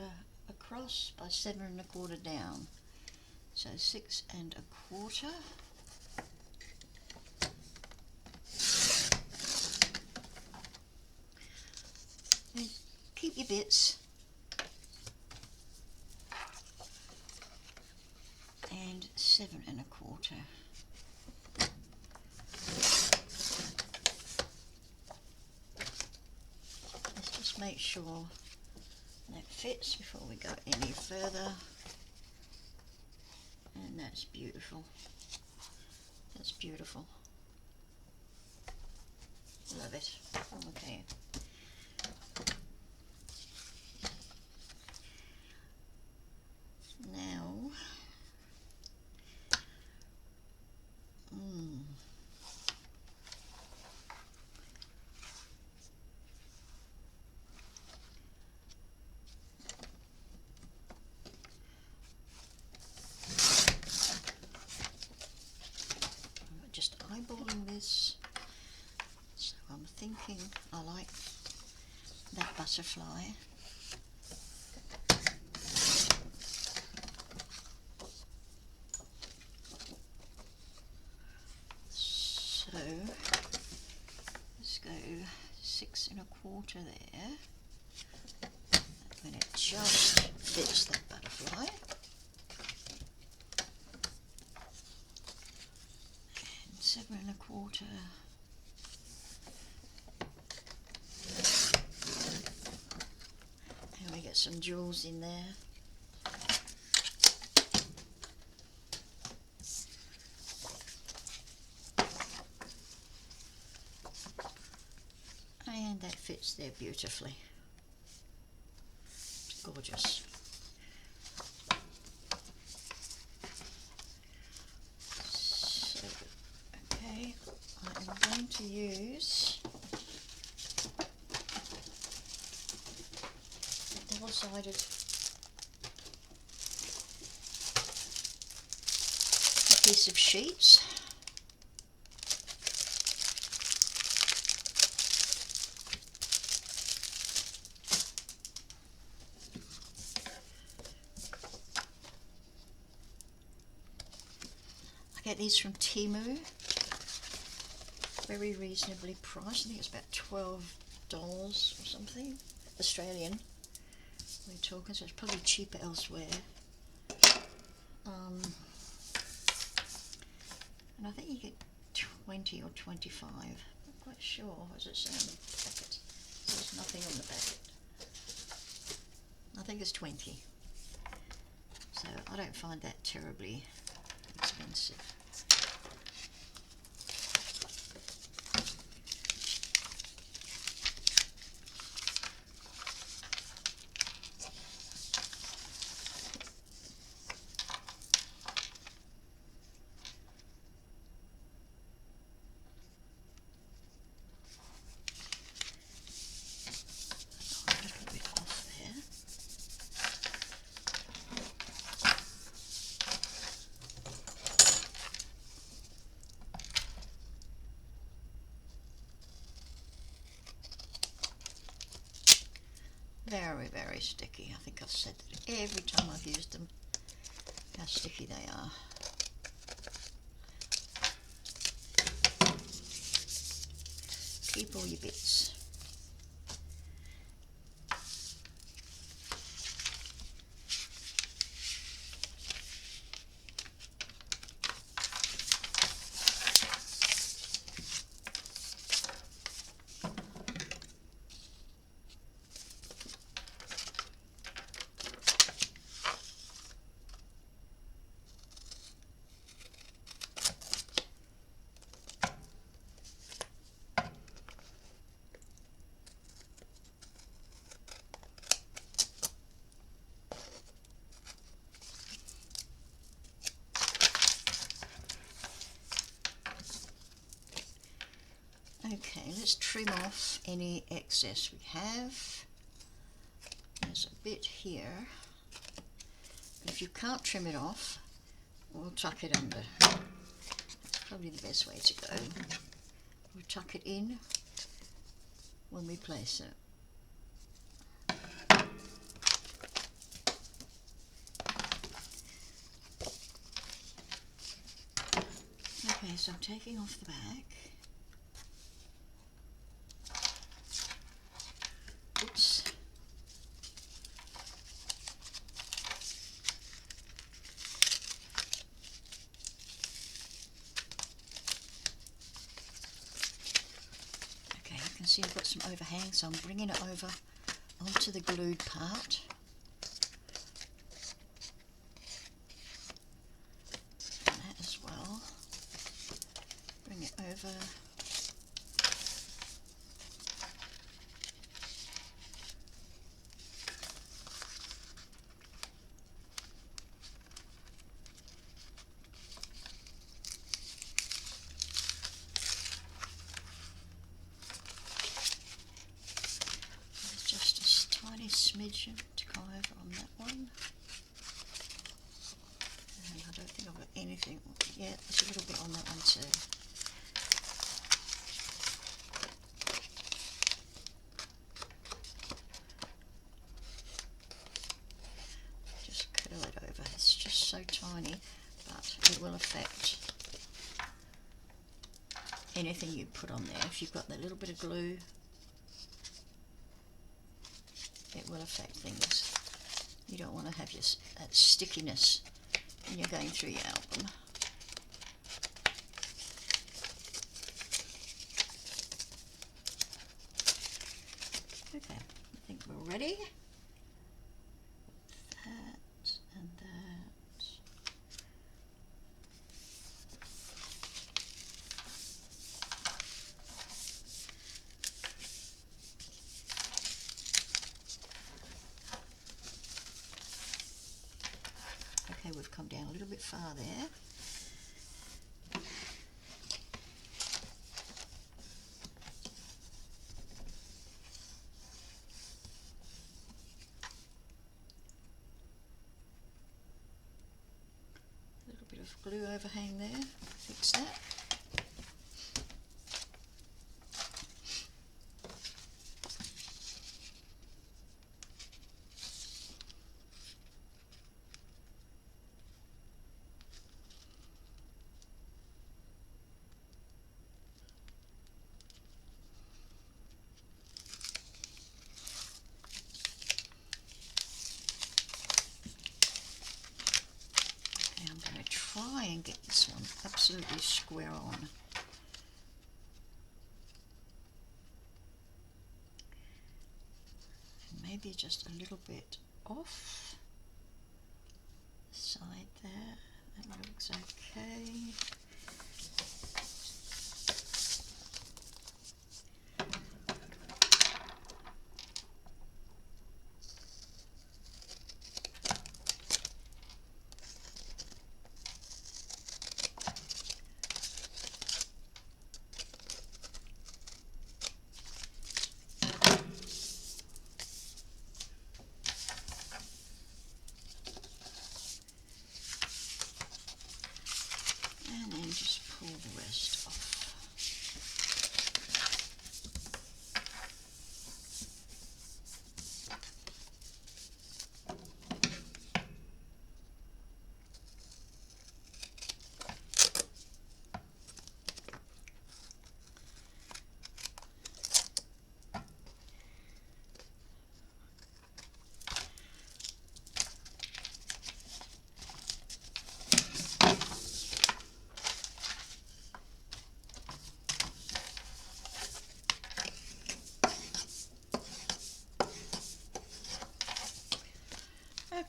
across by 7 1/4 down. So 6 1/4. And keep your bits. And 7 1/4. Make sure that fits before we go any further, and that's beautiful. That's beautiful. Love it. Okay. Now, just eyeballing this, so I'm thinking I like that butterfly. So let's go 6 1/4 there, when it just fits that butterfly. 7 1/4. And we get some jewels in there. And that fits there beautifully. It's gorgeous. So, okay, I am going to use a double-sided piece of sheets. I get these from Temu, very reasonably priced. I think it's about $12 or something, Australian we're talking, so it's probably cheaper elsewhere. And I think you get 20 or 25, not quite sure, as it says on the packet. There's nothing on the packet. I think it's 20, so I don't find that terribly expensive. Very, very sticky. I think I've said that every time I've used them, how sticky they are. Keep all your bits. Okay, let's trim off any excess we have. There's a bit here. If you can't trim it off, we'll tuck it under. That's probably the best way to go. We'll tuck it in when we place it. Okay, so I'm taking off the back. Oops. Okay, you can see I've got some overhang, so I'm bringing it over onto the glued part. And that as well. Bring it over. Smidgen to come over on that one, and I don't think I've got anything. Yeah, there's a little bit on that one too. Just curl it over. It's just so tiny, but it will affect anything you put on there. If you've got that little bit of glue, it will affect things. You don't want to have that stickiness when you're going through your album. Okay, I think we're ready. That and that. Okay, we've come down a little bit far there. A little bit of glue overhang there, fix that. Try and get this one absolutely square on. And maybe just a little bit off the side there. That looks okay. Just pull the rest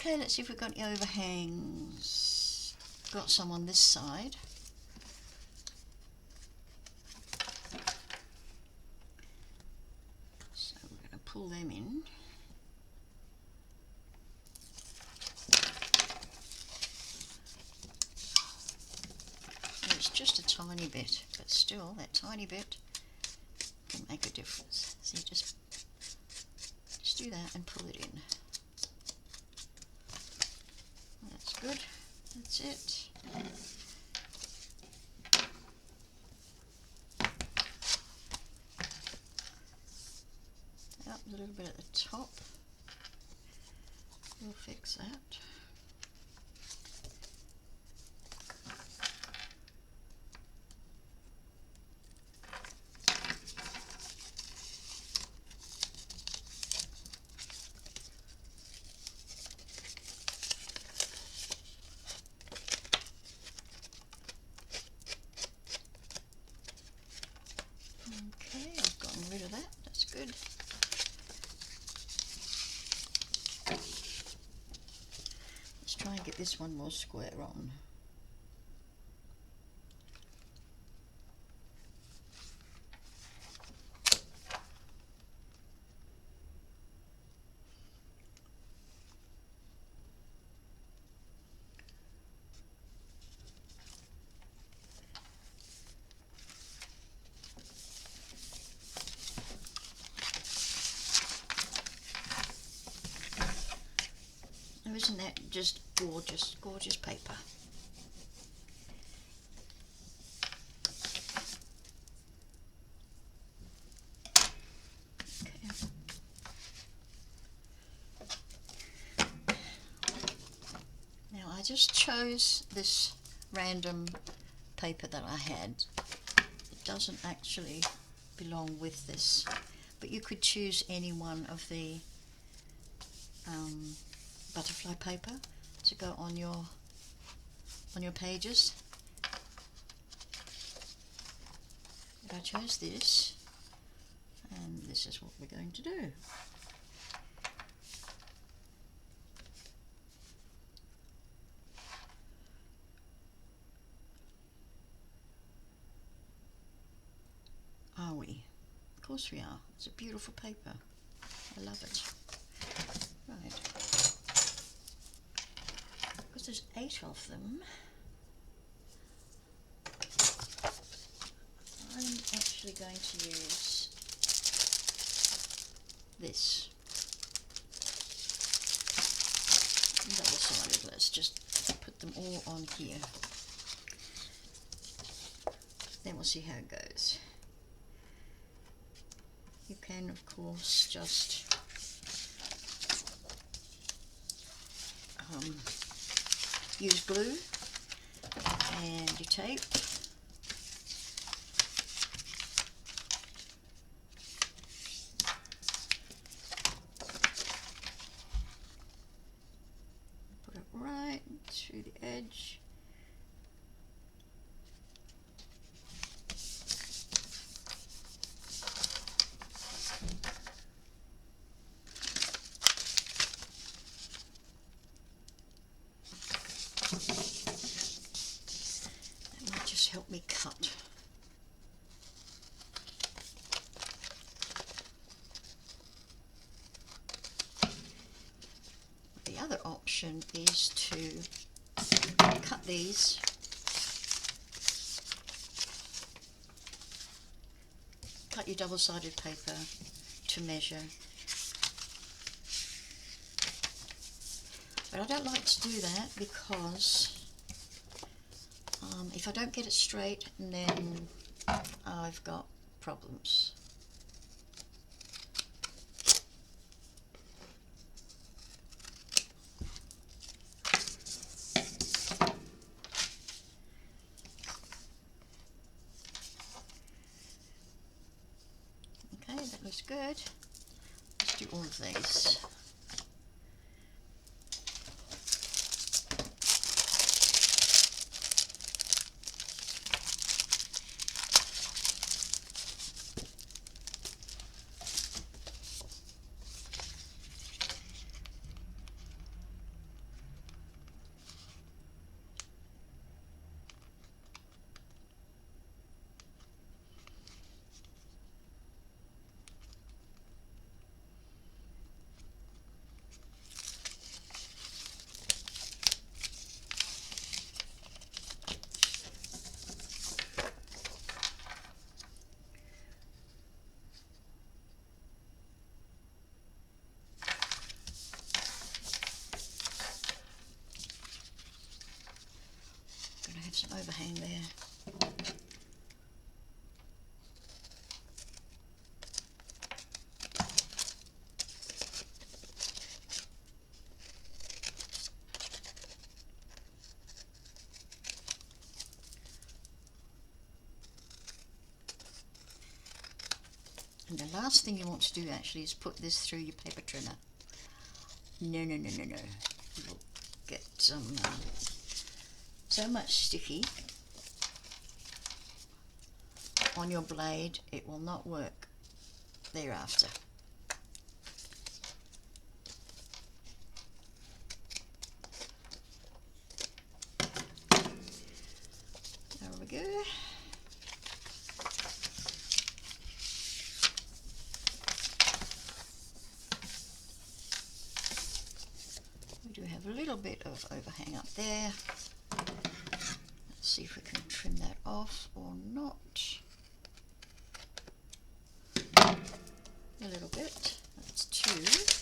Okay, let's see if we've got any overhangs. Got some on this side. So we're going to pull them in. And it's just a tiny bit, but still, that tiny bit can make a difference. So you just do that and pull it in. That's good. That's it. Up a little bit at the top. We'll fix that. Okay, I've gotten rid of that. That's good. Let's try and get this one more square on. Now, isn't that just gorgeous, gorgeous paper? Okay. Now I just chose this random paper that I had. It doesn't actually belong with this, but you could choose any one of the butterfly paper to go on your pages. But I chose this, and this is what we're going to do. Are we? Of course we are. It's a beautiful paper. I love it. Right. Because there's 8 of them, I'm actually going to use this double-sided. Let's just put them all on here. Then we'll see how it goes. You can, of course, just use glue and your tape. Put it right through the edge. That might just help me cut. The other option is to cut these cut your double-sided paper to measure. But I don't like to do that because if I don't get it straight, then I've got problems. Okay, that looks good. Let's do all of these. And the last thing you want to do actually is put this through your paper trimmer. No. You'll get some so much sticky on your blade, it will not work thereafter. There we go. We do have a little bit of overhang up there. Let's see if we can trim that off or not. A little bit. That's 2.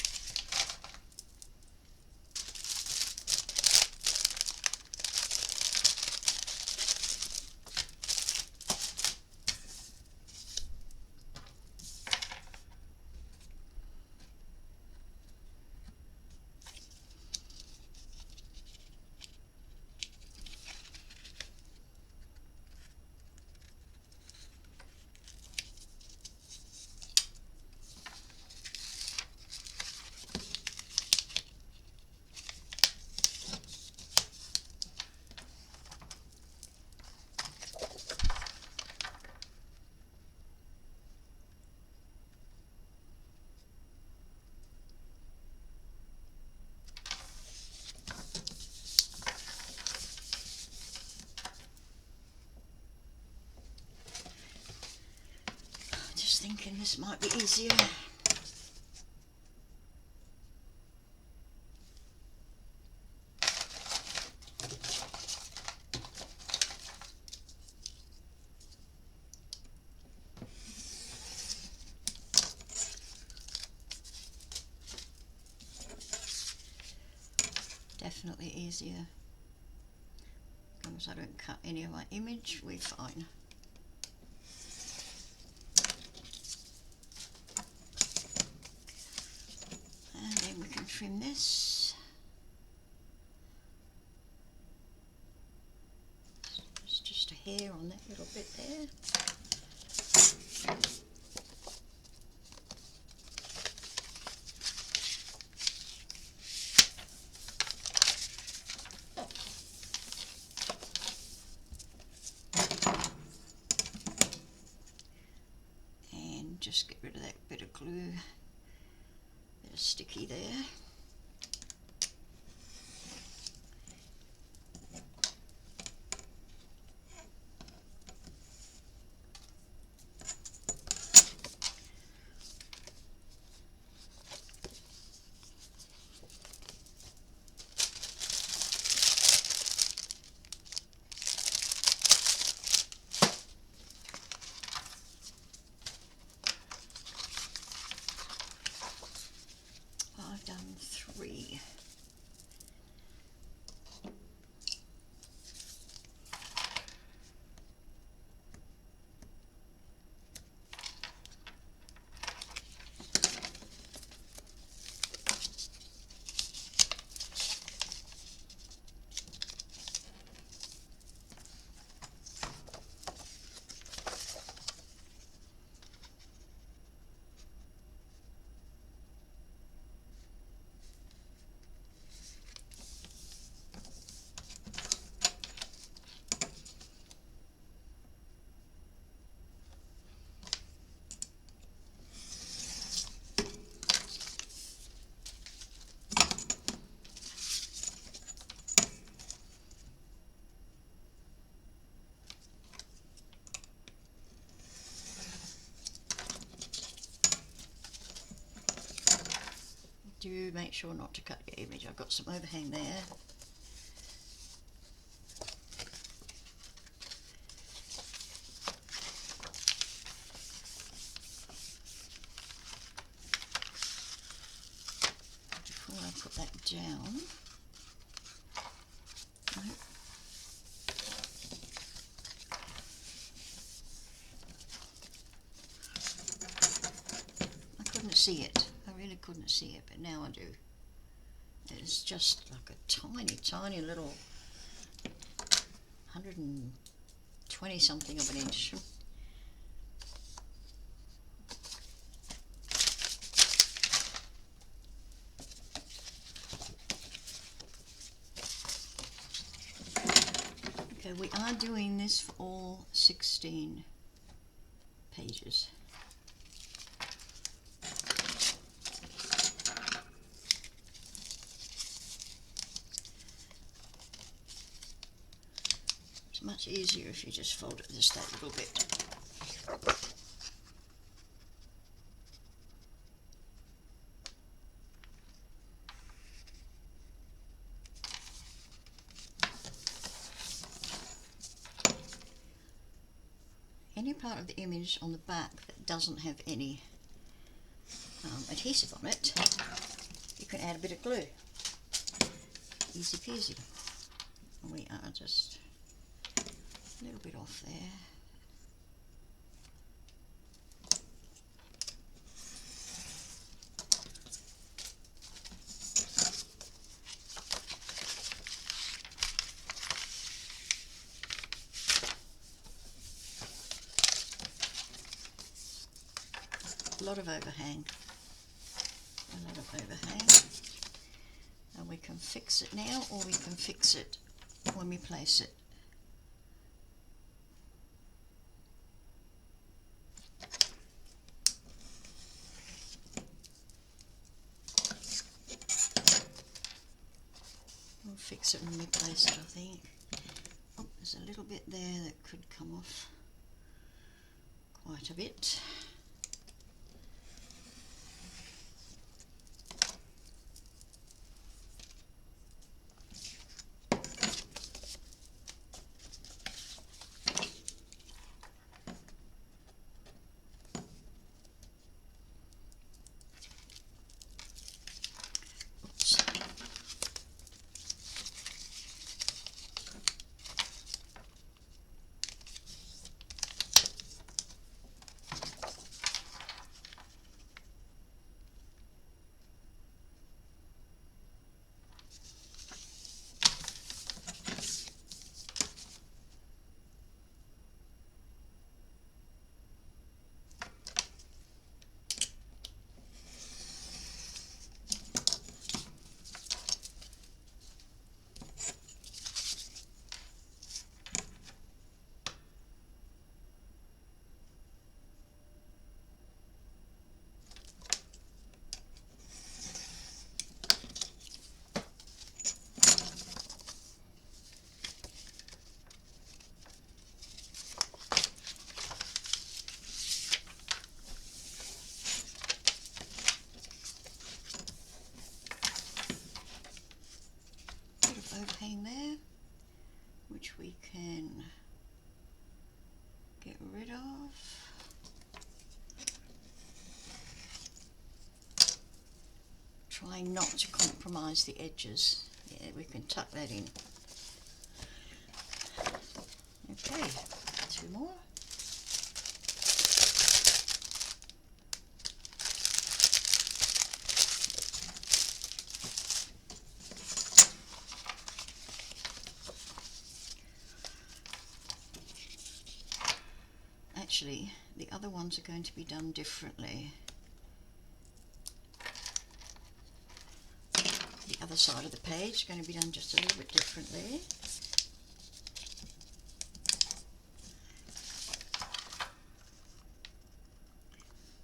Thinking this might be easier. Definitely easier. As long as I don't cut any of my image, we're fine. Trim this. There's just a hair on that little bit there. And just get rid of that bit of glue. Bit of sticky there. I've done 3. Do make sure not to cut your image. I've got some overhang there. Before I put that down, nope. I couldn't see it. I really couldn't see it, but now I do. It's just like a tiny little 120 something of an inch. we are doing this for all 16 pages. It's much easier if you just fold it just that little bit. Any part of the image on the back that doesn't have any adhesive on it, you can add a bit of glue. Easy peasy. And we are just a little bit off there. A lot of overhang. A lot of overhang. And we can fix it now, or we can fix it when we place it. We'll fix it when we place it, I think. Oh, there's a little bit there that could come off quite a bit. Overhang there, which we can get rid of. Trying not to compromise the edges. Yeah, we can tuck that in. Okay, 2 more. Actually, the other ones are going to be done differently. The other side of the page is going to be done just a little bit differently.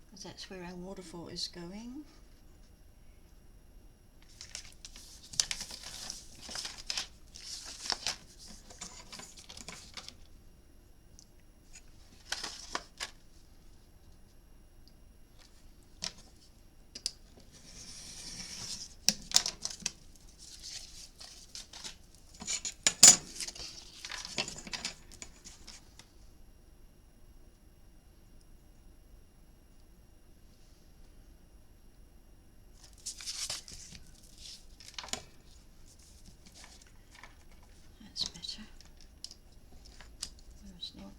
Because that's where our waterfall is going. That's better. No, it's not.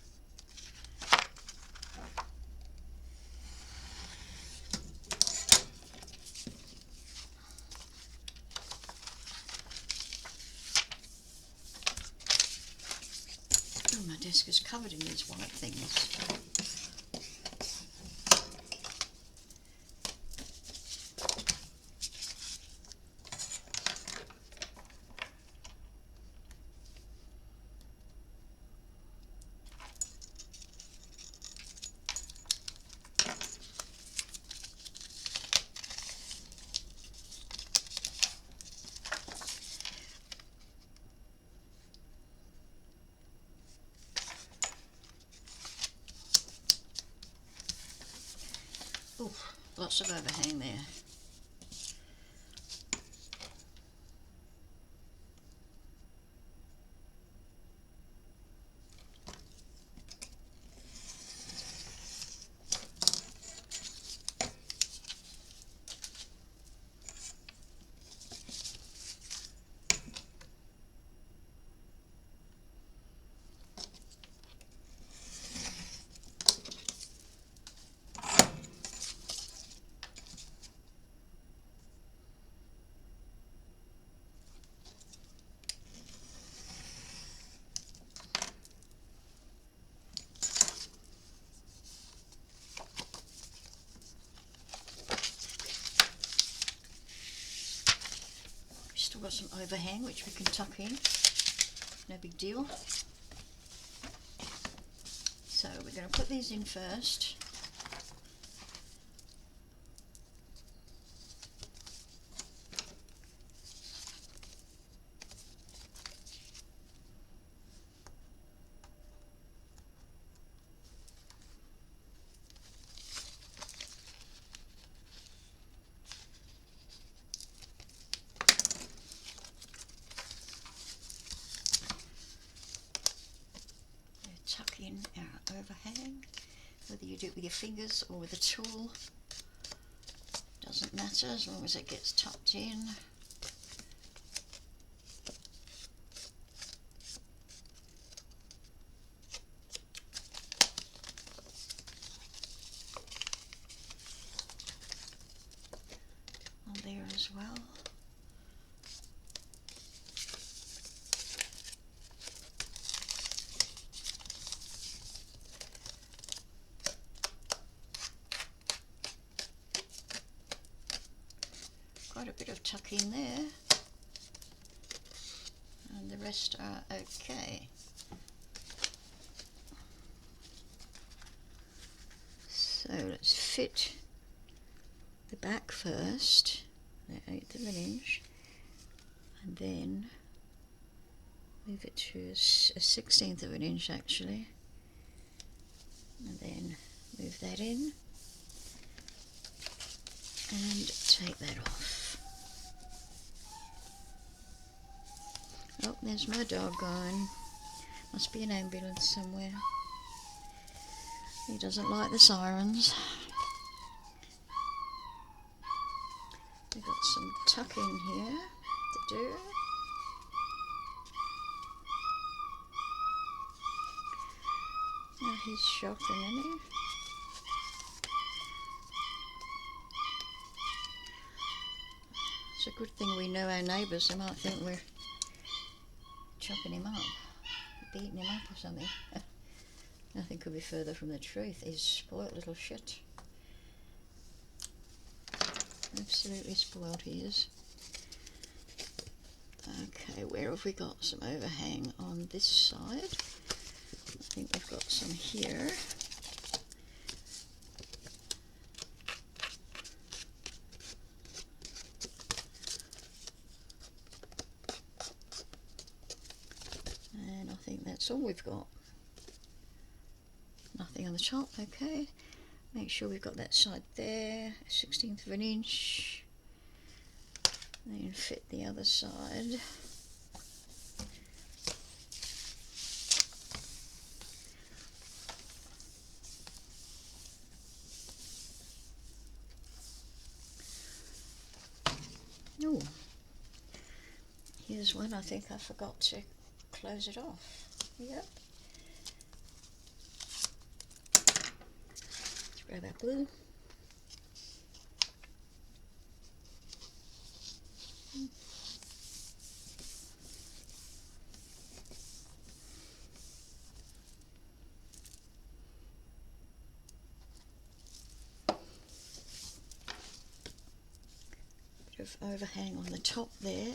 Oh, my desk is covered in these white things. Oof, lots of overhang there. Still got some overhang which we can tuck in, no big deal. So we're going to put these in first. Tuck in our overhang, whether you do it with your fingers or with a tool, doesn't matter as long as it gets tucked in. On there as well. Quite a bit of tuck in there, and the rest are okay. So let's fit the back first, the 1/8 of an inch, and then move it to a 1/16 of an inch actually, and then move that in and take that off. Oh, there's my dog going. Must be an ambulance somewhere. He doesn't like the sirens. We've got some tuck in here to do. Oh, he's shocking, isn't he? It's a good thing we know our neighbours. They might think we're chopping him up, beating him up or something. Nothing could be further from the truth. He's spoilt little shit. Absolutely spoiled he is. Okay, where have we got some overhang on this side? I think we've got some here. And I think that's all we've got. Nothing on the top, okay. Make sure we've got that side there, 1/16 of an inch. Then fit the other side. Oh, here's one I think I forgot to close it off. Yep. Let's grab our glue. Bit of overhang on the top there.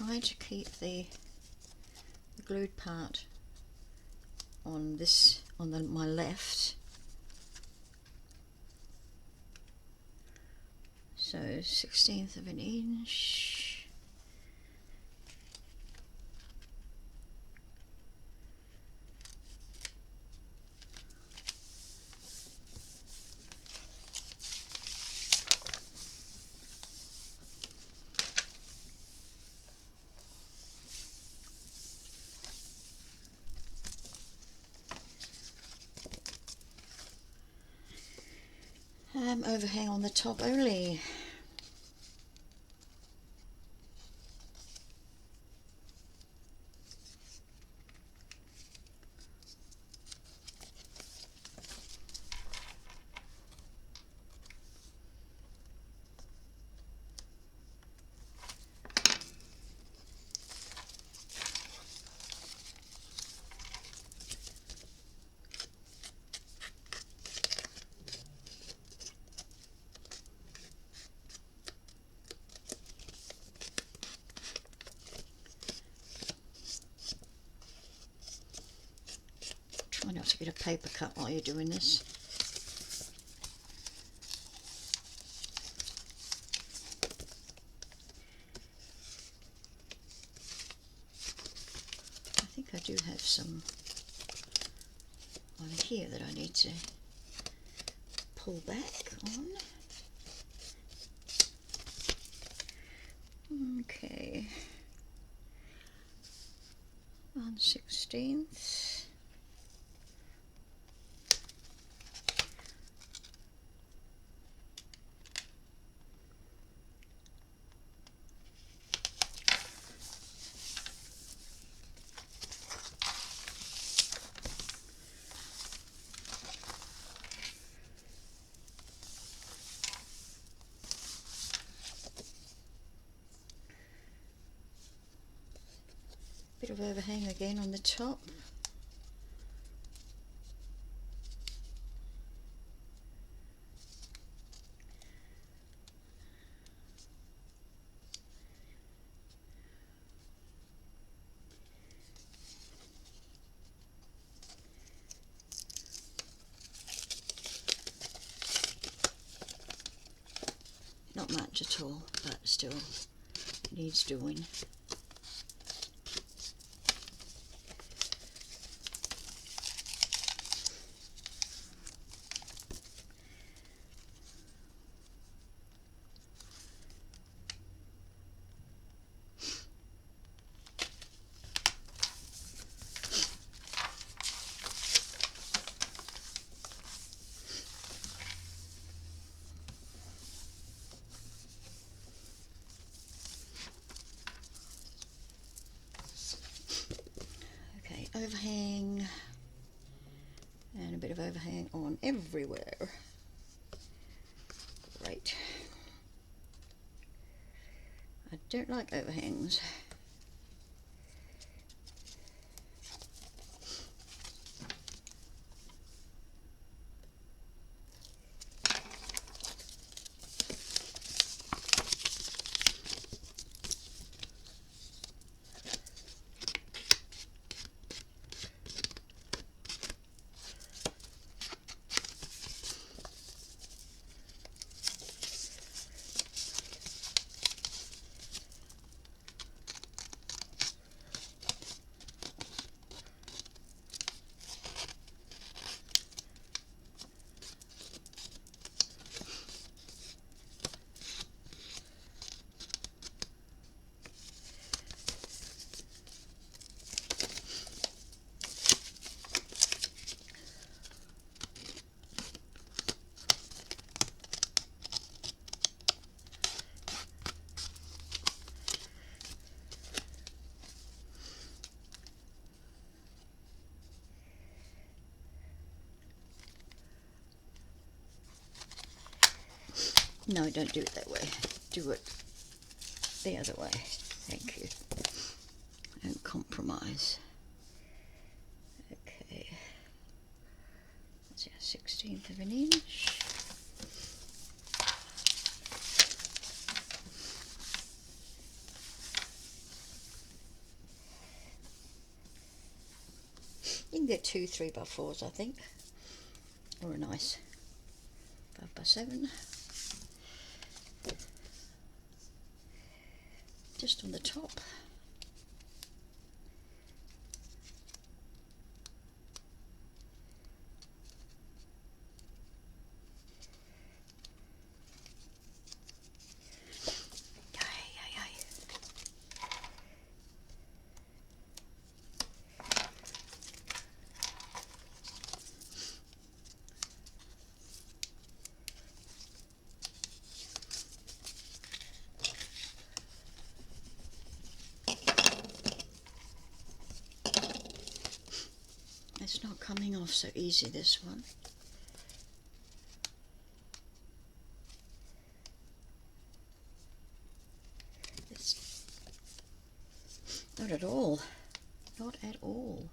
trying to keep the glued part on this, my left. So 1/16 of an inch. Overhang on the top only. Try not to get a paper cut while you're doing this. I think I do have some on here that I need to pull back on. Okay. 1/16. Bit of overhang again on the top. Not much at all, but still it needs doing. Overhang and a bit of overhang on everywhere. Right. I don't like overhangs. No, don't do it that way. Do it the other way. Thank you. Don't compromise. Okay. That's our 1/16 of an inch. can get 2 3x4s, I think, or a nice 5x7. Just on the top. It's not coming off so easy, this one. It's not at all. Not at all.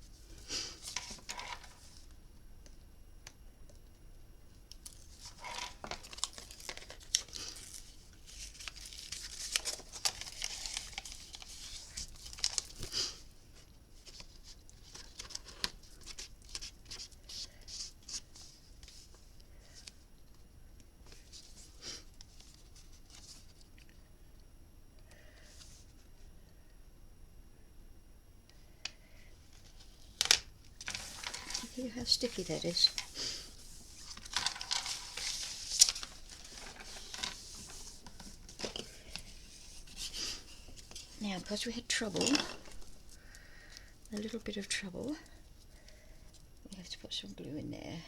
Look how sticky that is. Now, because we had trouble, a little bit of trouble, we have to put some glue in there.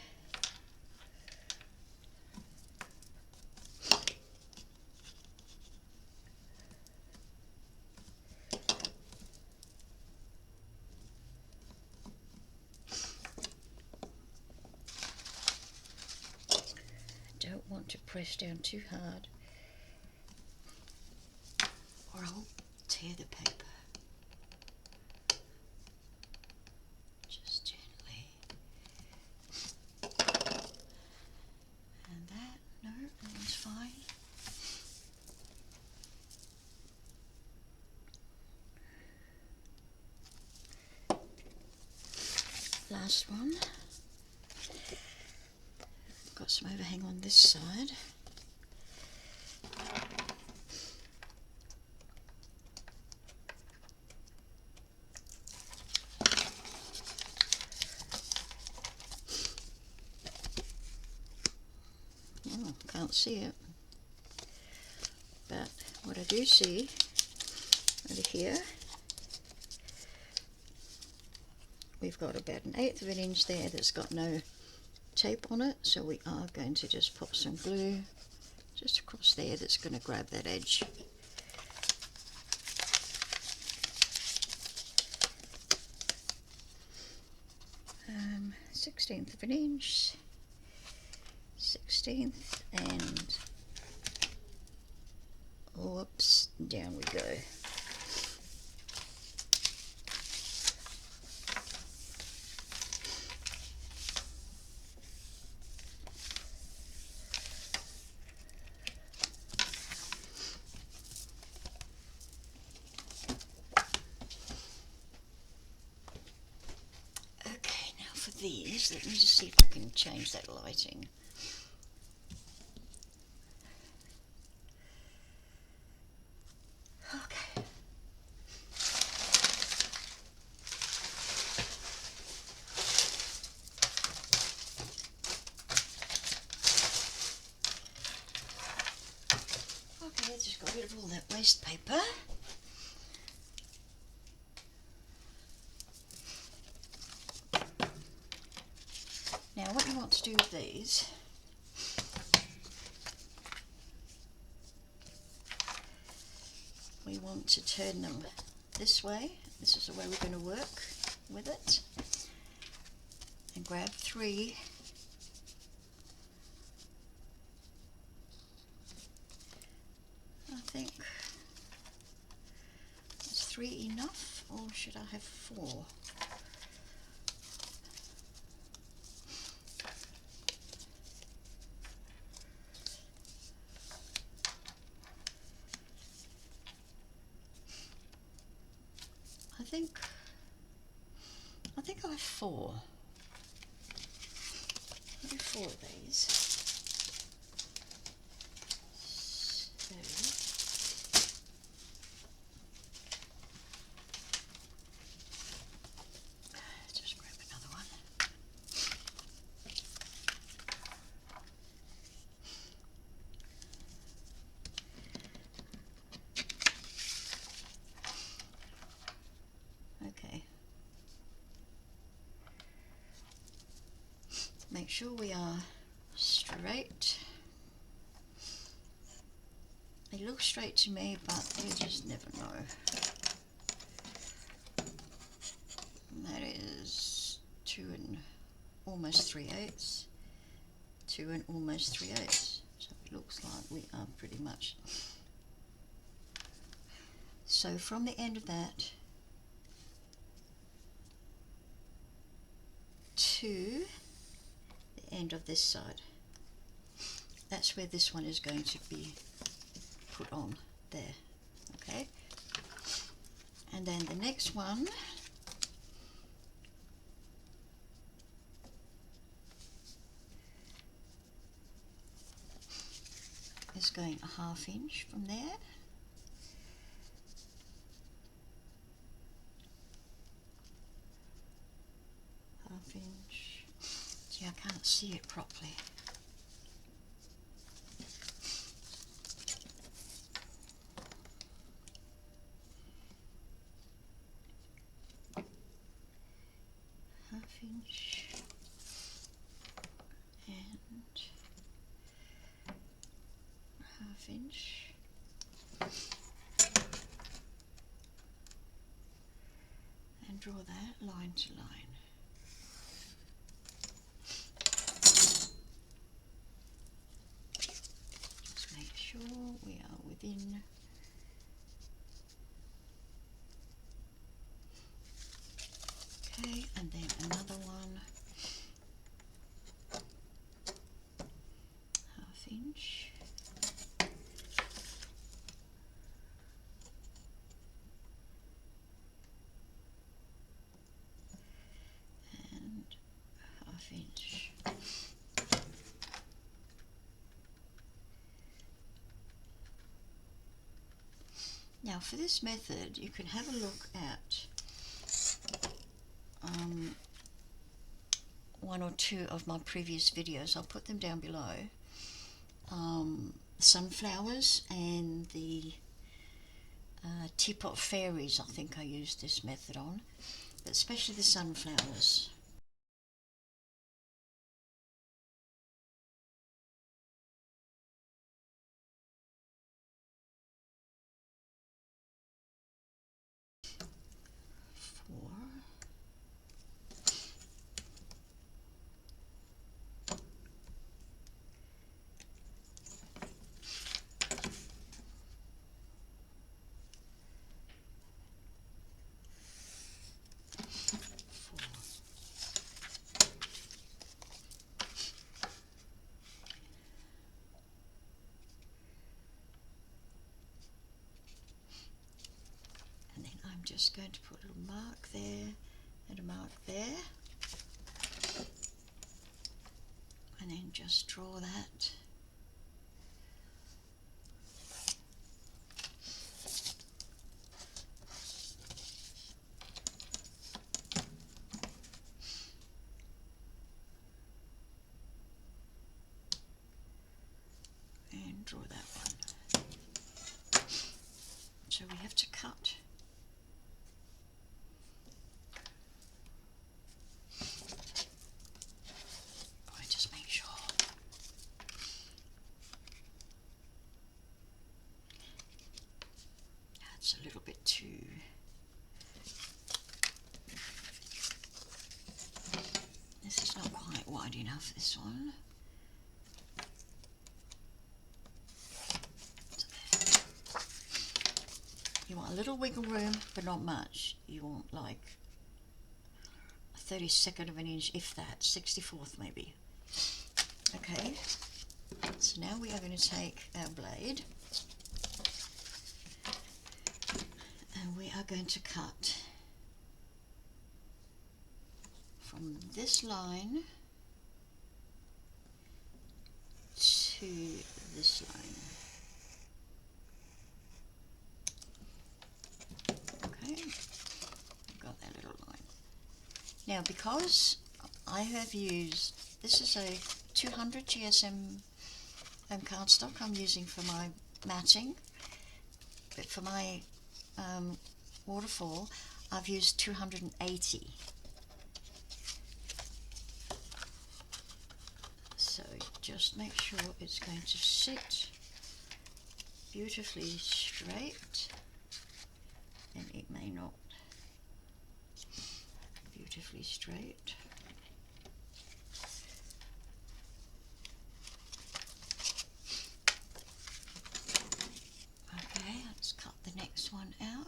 Don't want to press down too hard, or I'll tear the paper. Just gently. And that, no, that one's fine. Last one. Got some overhang on this side. Oh, can't see it. But what I do see over here, we've got about 1/8 of an inch there that's got no tape on it, so we are going to just pop some glue just across there that's going to grab that edge. Um, 1/16 of an inch, 1/16, and whoops, down we go. These, let me just see if I can change that lighting. Okay. Okay, let's just got rid of all that waste paper. Now what you want to do with these, we want to turn them this way. This is the way we're going to work with it. And grab 3. I think, is 3 enough, or should I have 4? I think I have 4. 4 of these. So just grab another one. Okay. Make sure we are straight. They look straight to me, but you just never know. And that is 2 and almost 3/8. 2 and almost 3/8. So it looks like we are pretty much. So from the end of that to the end of this side, that's where this one is going to be put on there. Okay, and then the next one is going a 1/2 inch from there. Half inch. See, I can't see it properly. Half inch and 1/2 inch. And draw that line to line. Just make sure we are within. Okay, and then another one, 1/2 inch. And 1/2 inch. Now for this method, you can have a look at 1 or 2 of my previous videos. I'll put them down below. Sunflowers and the teapot fairies, I think I used this method on, but especially the sunflowers. I'm just going to put a little mark there and a mark there, and then just draw that. And draw that one. So we have to cut. Just make sure. That's a little bit too. This is not quite wide enough, this one. You want a little wiggle room, but not much. You want like a 32nd of an inch, if that, 64th maybe. Okay, so now we are going to take our blade and we are going to cut from this line to this line. Okay, got that little line. Now, because I have used, this is a 200 GSM cardstock I'm using for my matting, but for my waterfall I've used 280. So just make sure it's going to sit beautifully straight, and it may not beautifully straight. Okay, let's cut the next one out.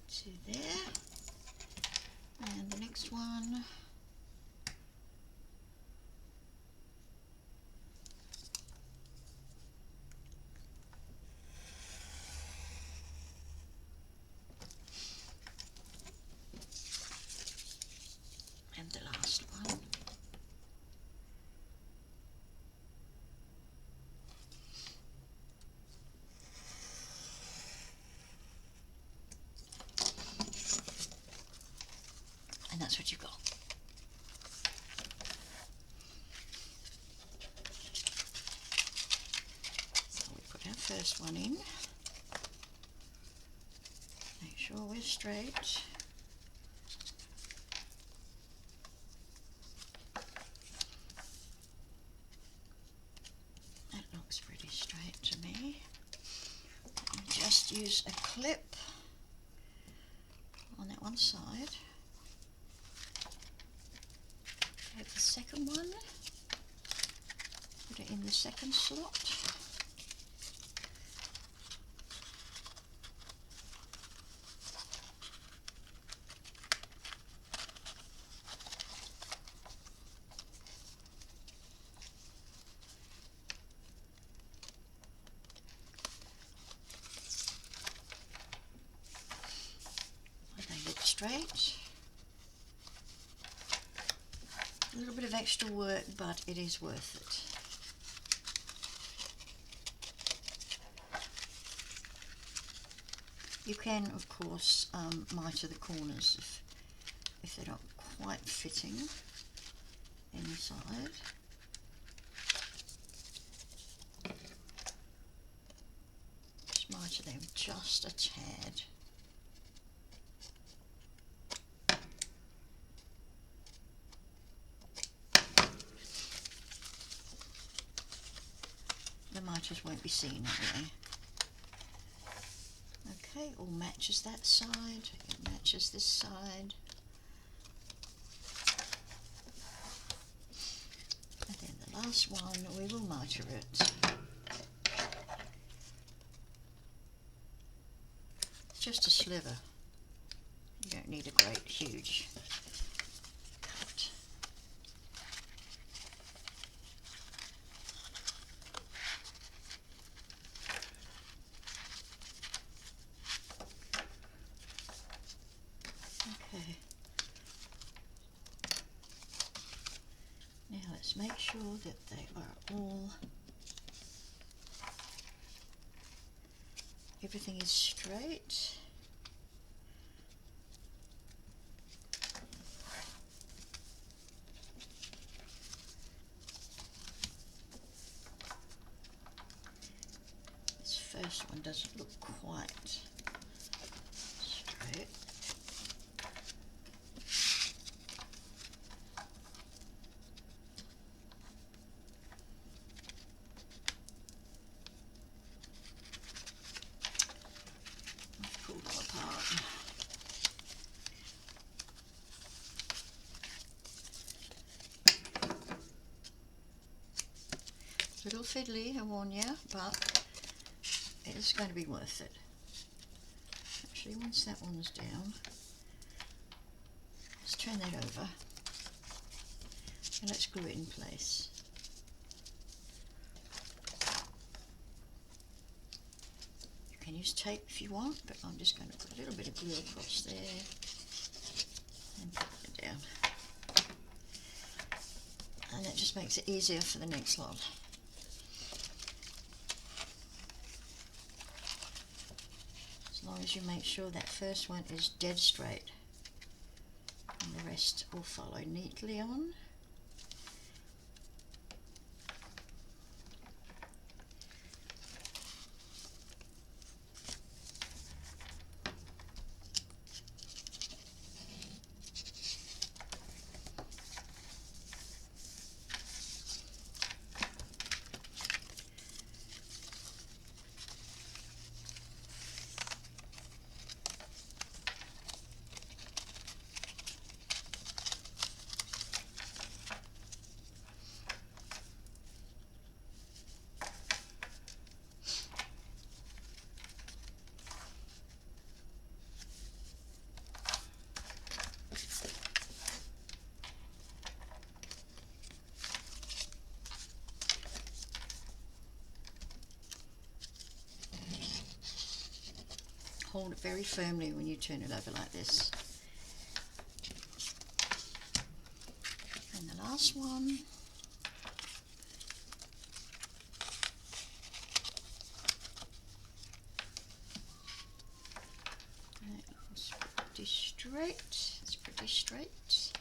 To there, and the next one, and the last one. And that's what you've got. So we put our first one in. Make sure we're straight. That looks pretty straight to me. And just use a clip on that one side. Take the second one, put it in the second slot. They look straight. A little bit of extra work, but it is worth it. You can, of course, miter the corners if they're not quite fitting inside. Just miter them just a tad. The miters won't be seen anyway. Okay, all matches that side, it matches this side. And then the last one, we will miter it. It's just a sliver. You don't need a great huge cut. Okay. Now let's make sure that they are all, everything is straight. This first one doesn't look quite straight. Pull them apart. A little fiddly, I warn you, but it's going to be worth it. Actually, once that one's down, let's turn that over and let's glue it in place. You can use tape if you want, but I'm just going to put a little bit of glue across there and put it down. And that just makes it easier for the next lot. As long as you make sure that first one is dead straight, and the rest will follow neatly on. Hold it very firmly when you turn it over like this. And the last one. It's pretty straight. It's pretty straight.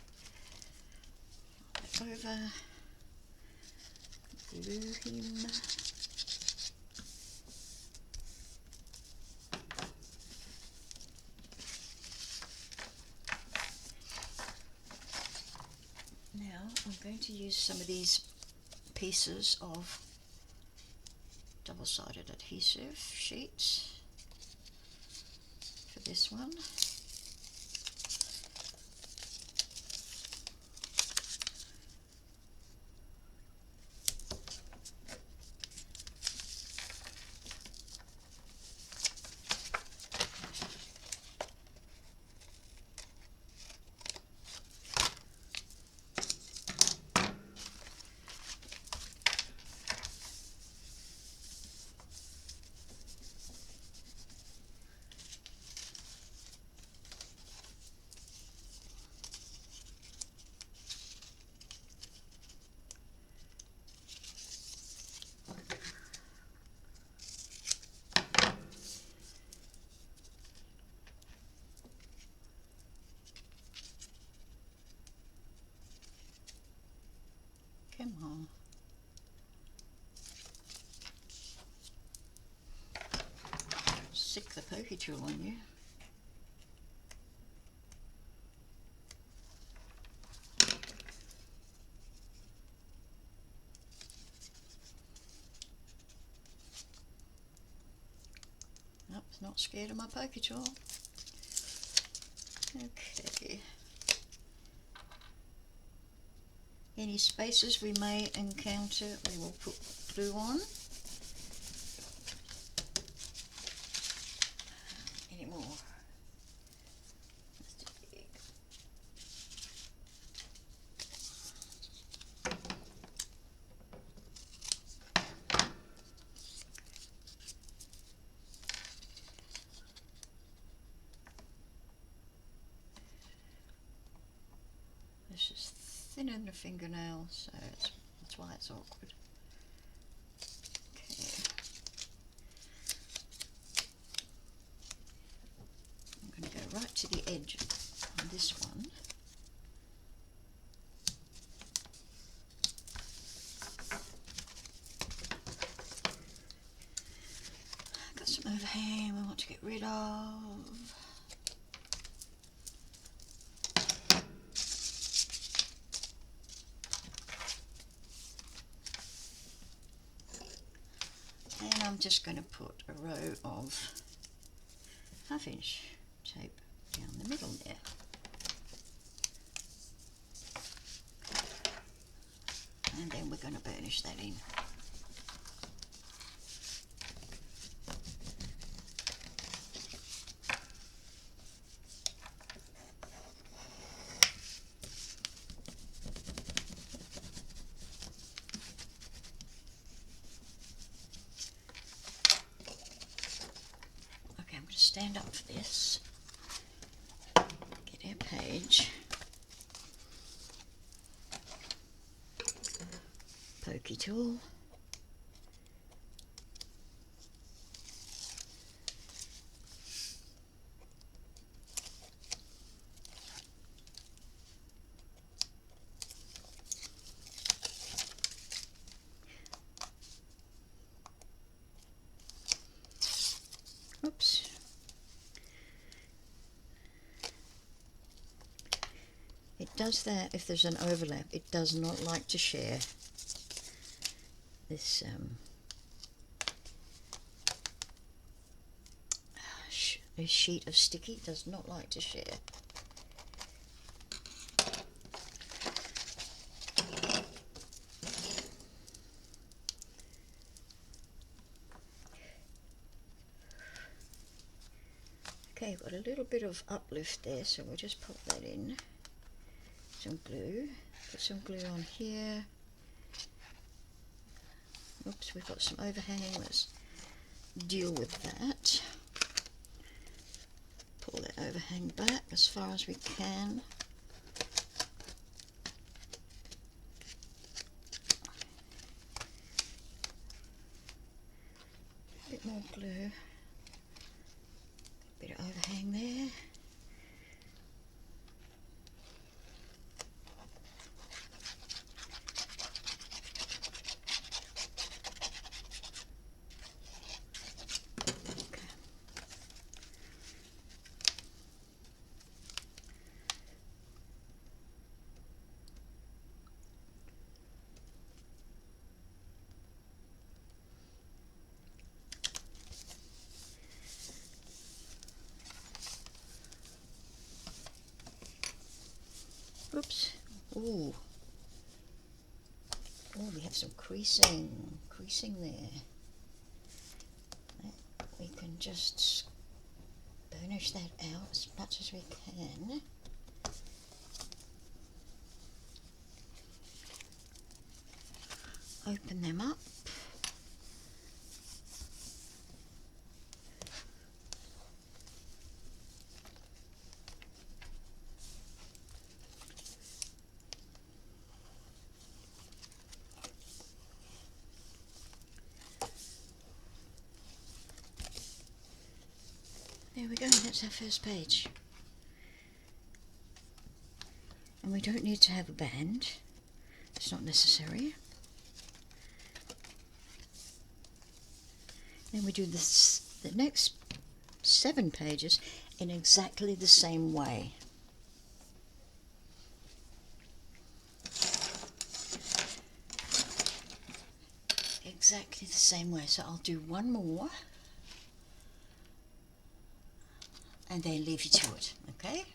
Flip over. Glue him. Now I'm going to use some of these pieces of double-sided adhesive sheets for this one. Come on. Sick the pokey tool on you. Nope, not scared of my pokey tool. Okay. Any spaces we may encounter, we will put glue on. Any more? This is thinner than a fingernail, so that's why it's awkward. Okay. I'm going to go right to the edge on this one. Got some overhang we want to get rid of. And I'm just going to put a row of 1/2 inch tape down the middle there. And then we're going to burnish that in. stand up for this. Get our page. Pokey tool. Oops. It does that if there's an overlap. It does not like to share. This this sheet of sticky does not like to share. Okay, got a little bit of uplift there, so we'll just pop that in. Some glue. Put some glue on here. Oops, we've got some overhang. Let's deal with that. Pull that overhang back as far as we can. A bit more glue. Bit of overhang there. Oops. Ooh. Oh, we have some creasing there. We can just burnish that out as much as we can. Open them up. There we go, that's our first page. And we don't need to have a band, it's not necessary. Then we do this, the next 7 pages in exactly the same way. Exactly the same way, so I'll do one more and then leave you to it, okay?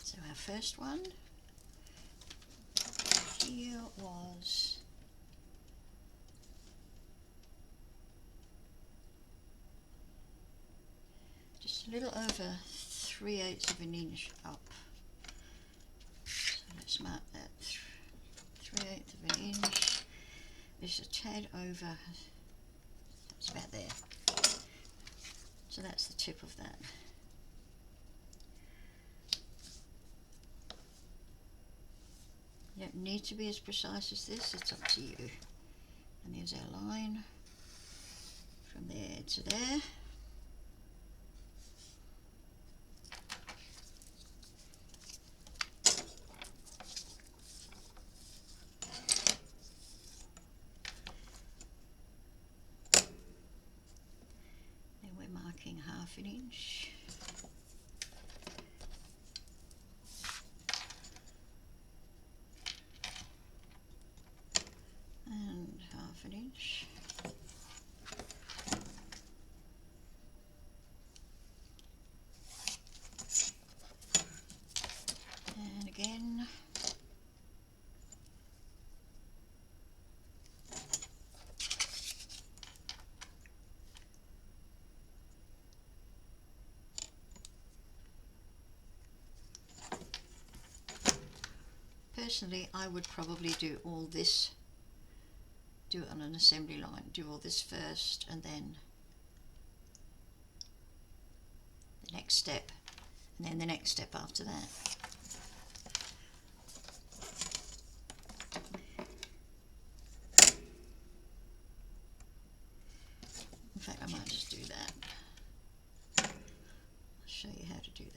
So our first one here was just a little over 3/8 of an inch up. So let's mark that 3/8 of an inch. There's a tad over, that's about there. So that's the tip of that. You don't need to be as precise as this, it's up to you. And there's our line from there to there. Then we're marking 1/2 inch. And 1/2 inch. And again. personally, I would probably do all this, do it on an assembly line, do all this first and then the next step and then the next step after that. In fact, I might just do that. I'll show you how to do that.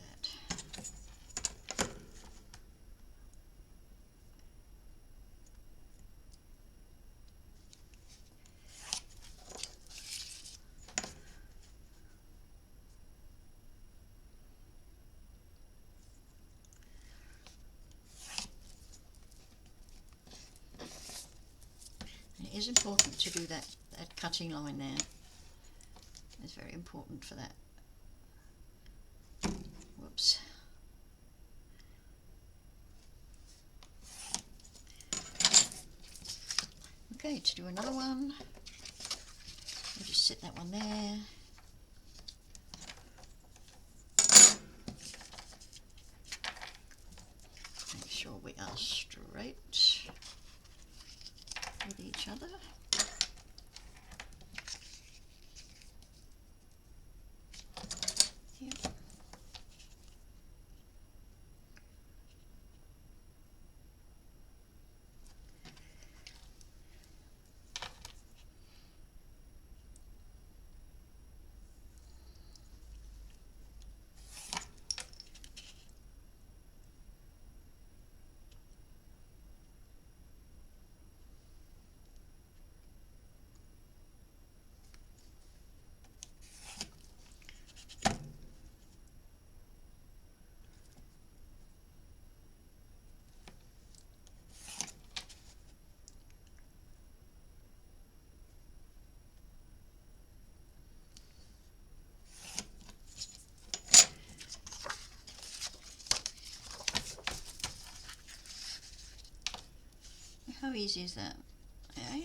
And it is important to do that cutting line there. It's very important for that. Whoops. Okay, to do another one, we'll just set that one there. Make sure we are straight with each other. Here. How easy is that? Okay.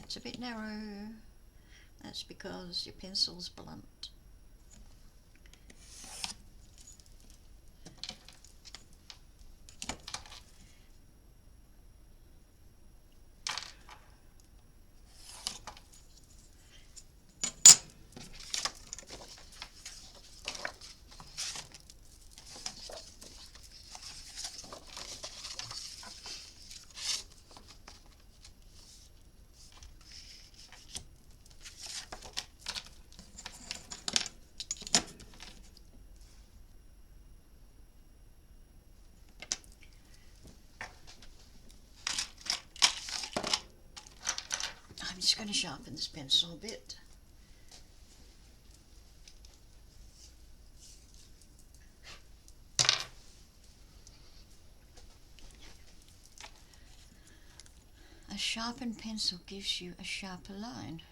It's a bit narrow. That's because your pencil's blunt. I'm just going to sharpen this pencil a bit. A sharpened pencil gives you a sharper line.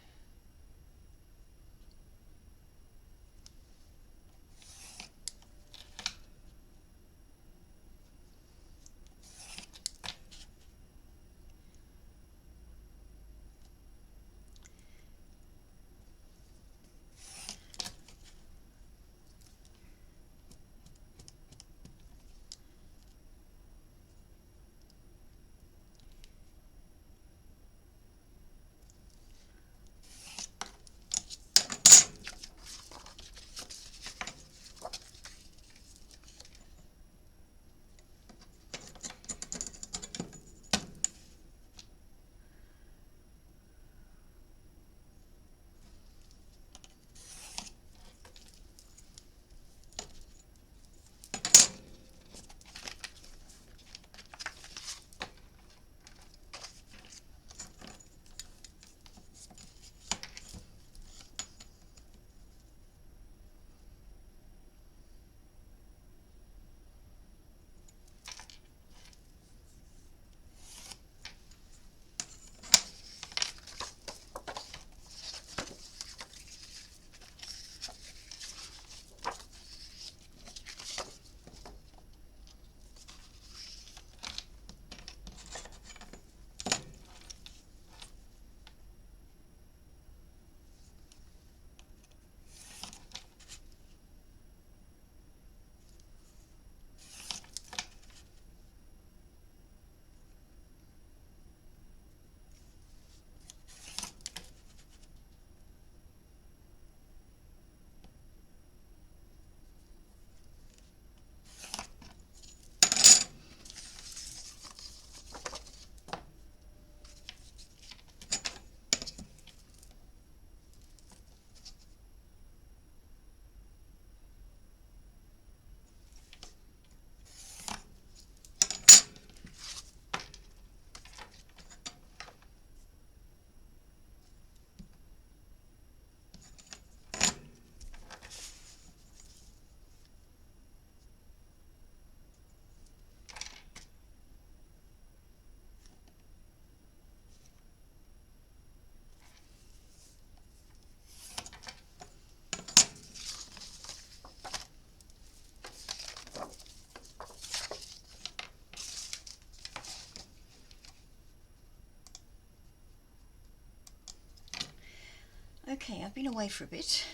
Okay, I've been away for a bit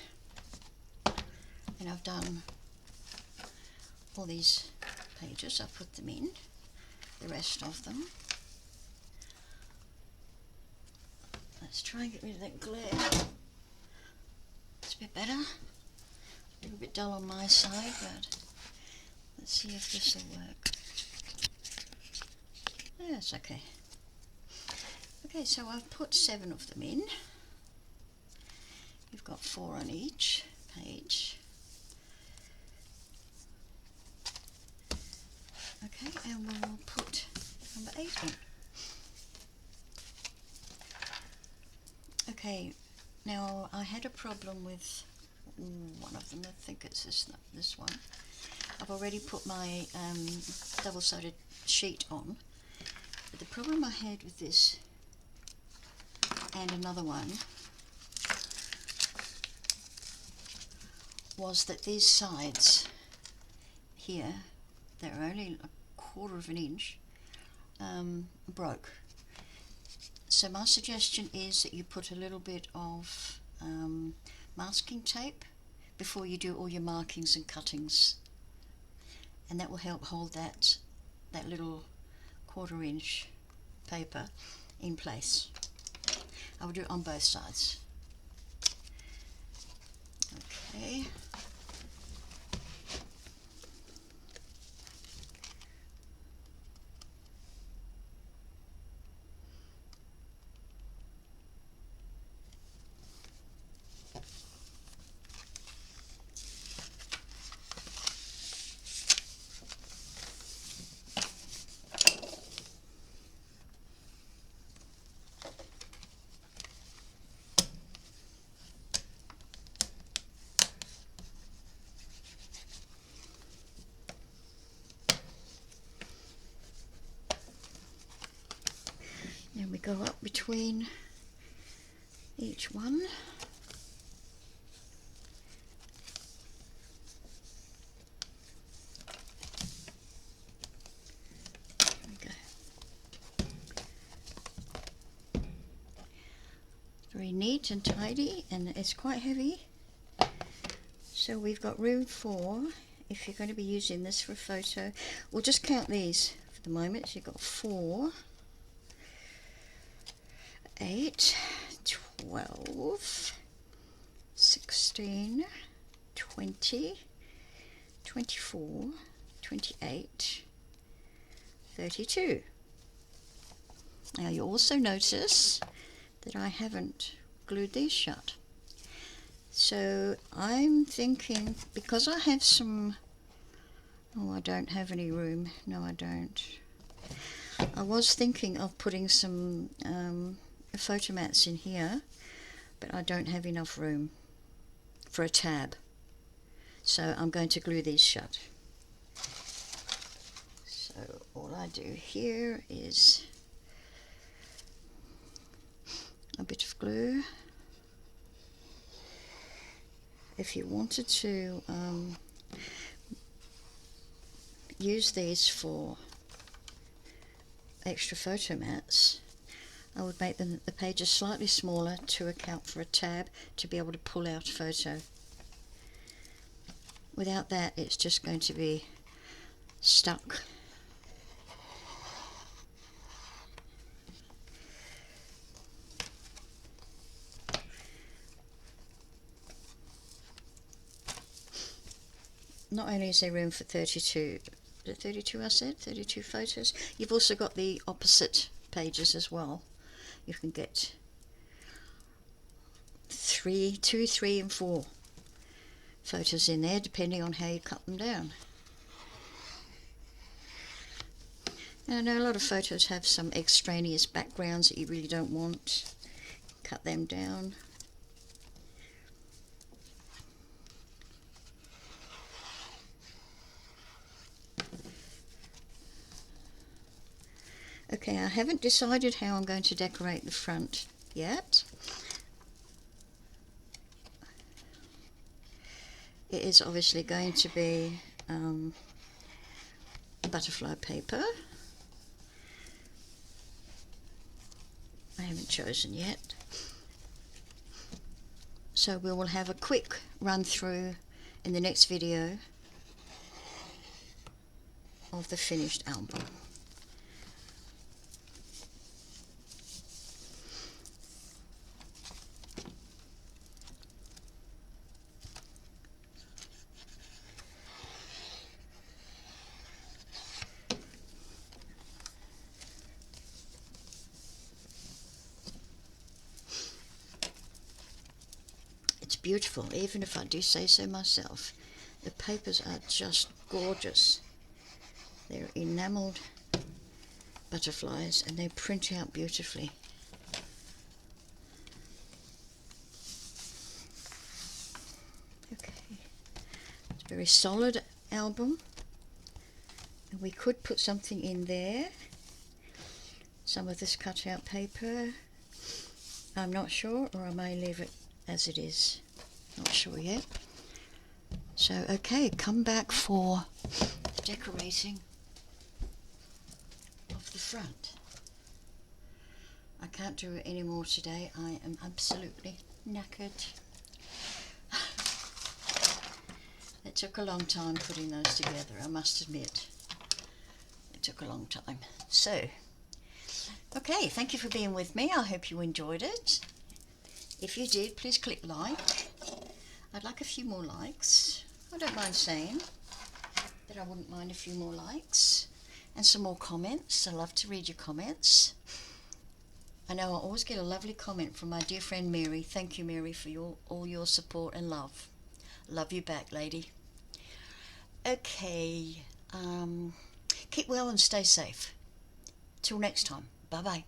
and I've done all these pages. I've put them in, the rest of them. Let's try and get rid of that glare. It's a bit better. A little bit dull on my side, but let's see if this will work. Yeah, it's okay. Okay, so I've put 7 of them in. You've got 4 on each page. Okay, and we'll put number 8 in. Okay, now I had a problem with one of them. I think it's this one. I've already put my double-sided sheet on, but the problem I had with this and another one was that these sides here, they're only a 1/4 of an inch, broke. So my suggestion is that you put a little bit of masking tape before you do all your markings and cuttings, and that will help hold that little 1/4 inch paper in place. I will do it on both sides. Okay. Then we go up between each one. There we go. Very neat and tidy, and it's quite heavy. So we've got room for, if you're going to be using this for a photo, we'll just count these for the moment. So you've got 4, 8, 12, 16, 20, 24, 28, 32. Now you also notice that I haven't glued these shut. So I'm thinking, because I have some, I don't have any room. No, I don't. I was thinking of putting some photo mats in here, but I don't have enough room for a tab. So I'm going to glue these shut. So all I do here is a bit of glue. If you wanted to use these for extra photo mats, I would make the pages slightly smaller to account for a tab to be able to pull out a photo. Without that, it's just going to be stuck. Not only is there room for 32, is it 32 I said? 32 photos. You've also got the opposite pages as well. You can get 2, 3 and 4 photos in there, depending on how you cut them down. Now, I know a lot of photos have some extraneous backgrounds that you really don't want. Cut them down. Okay, I haven't decided how I'm going to decorate the front yet. It is obviously going to be butterfly paper. I haven't chosen yet. So we will have a quick run through in the next video of the finished album. It's beautiful, even if I do say so myself. The papers are just gorgeous. They're enameled butterflies and they print out beautifully. Okay, it's a very solid album. And we could put something in there. Some of this cut out paper. I'm not sure, or I may leave it as it is. Not sure yet. So, okay, come back for decorating of the front. I can't do it anymore today. I am absolutely knackered. It took a long time putting those together, I must admit. It took a long time. So, okay, thank you for being with me. I hope you enjoyed it. If you did, please click like. I'd like a few more likes. I don't mind saying that I wouldn't mind a few more likes and some more comments. I love to read your comments. I know I always get a lovely comment from my dear friend Mary. Thank you, Mary, for all your support and love. Love you back, lady. Okay, keep well and stay safe. Till next time. Bye-bye.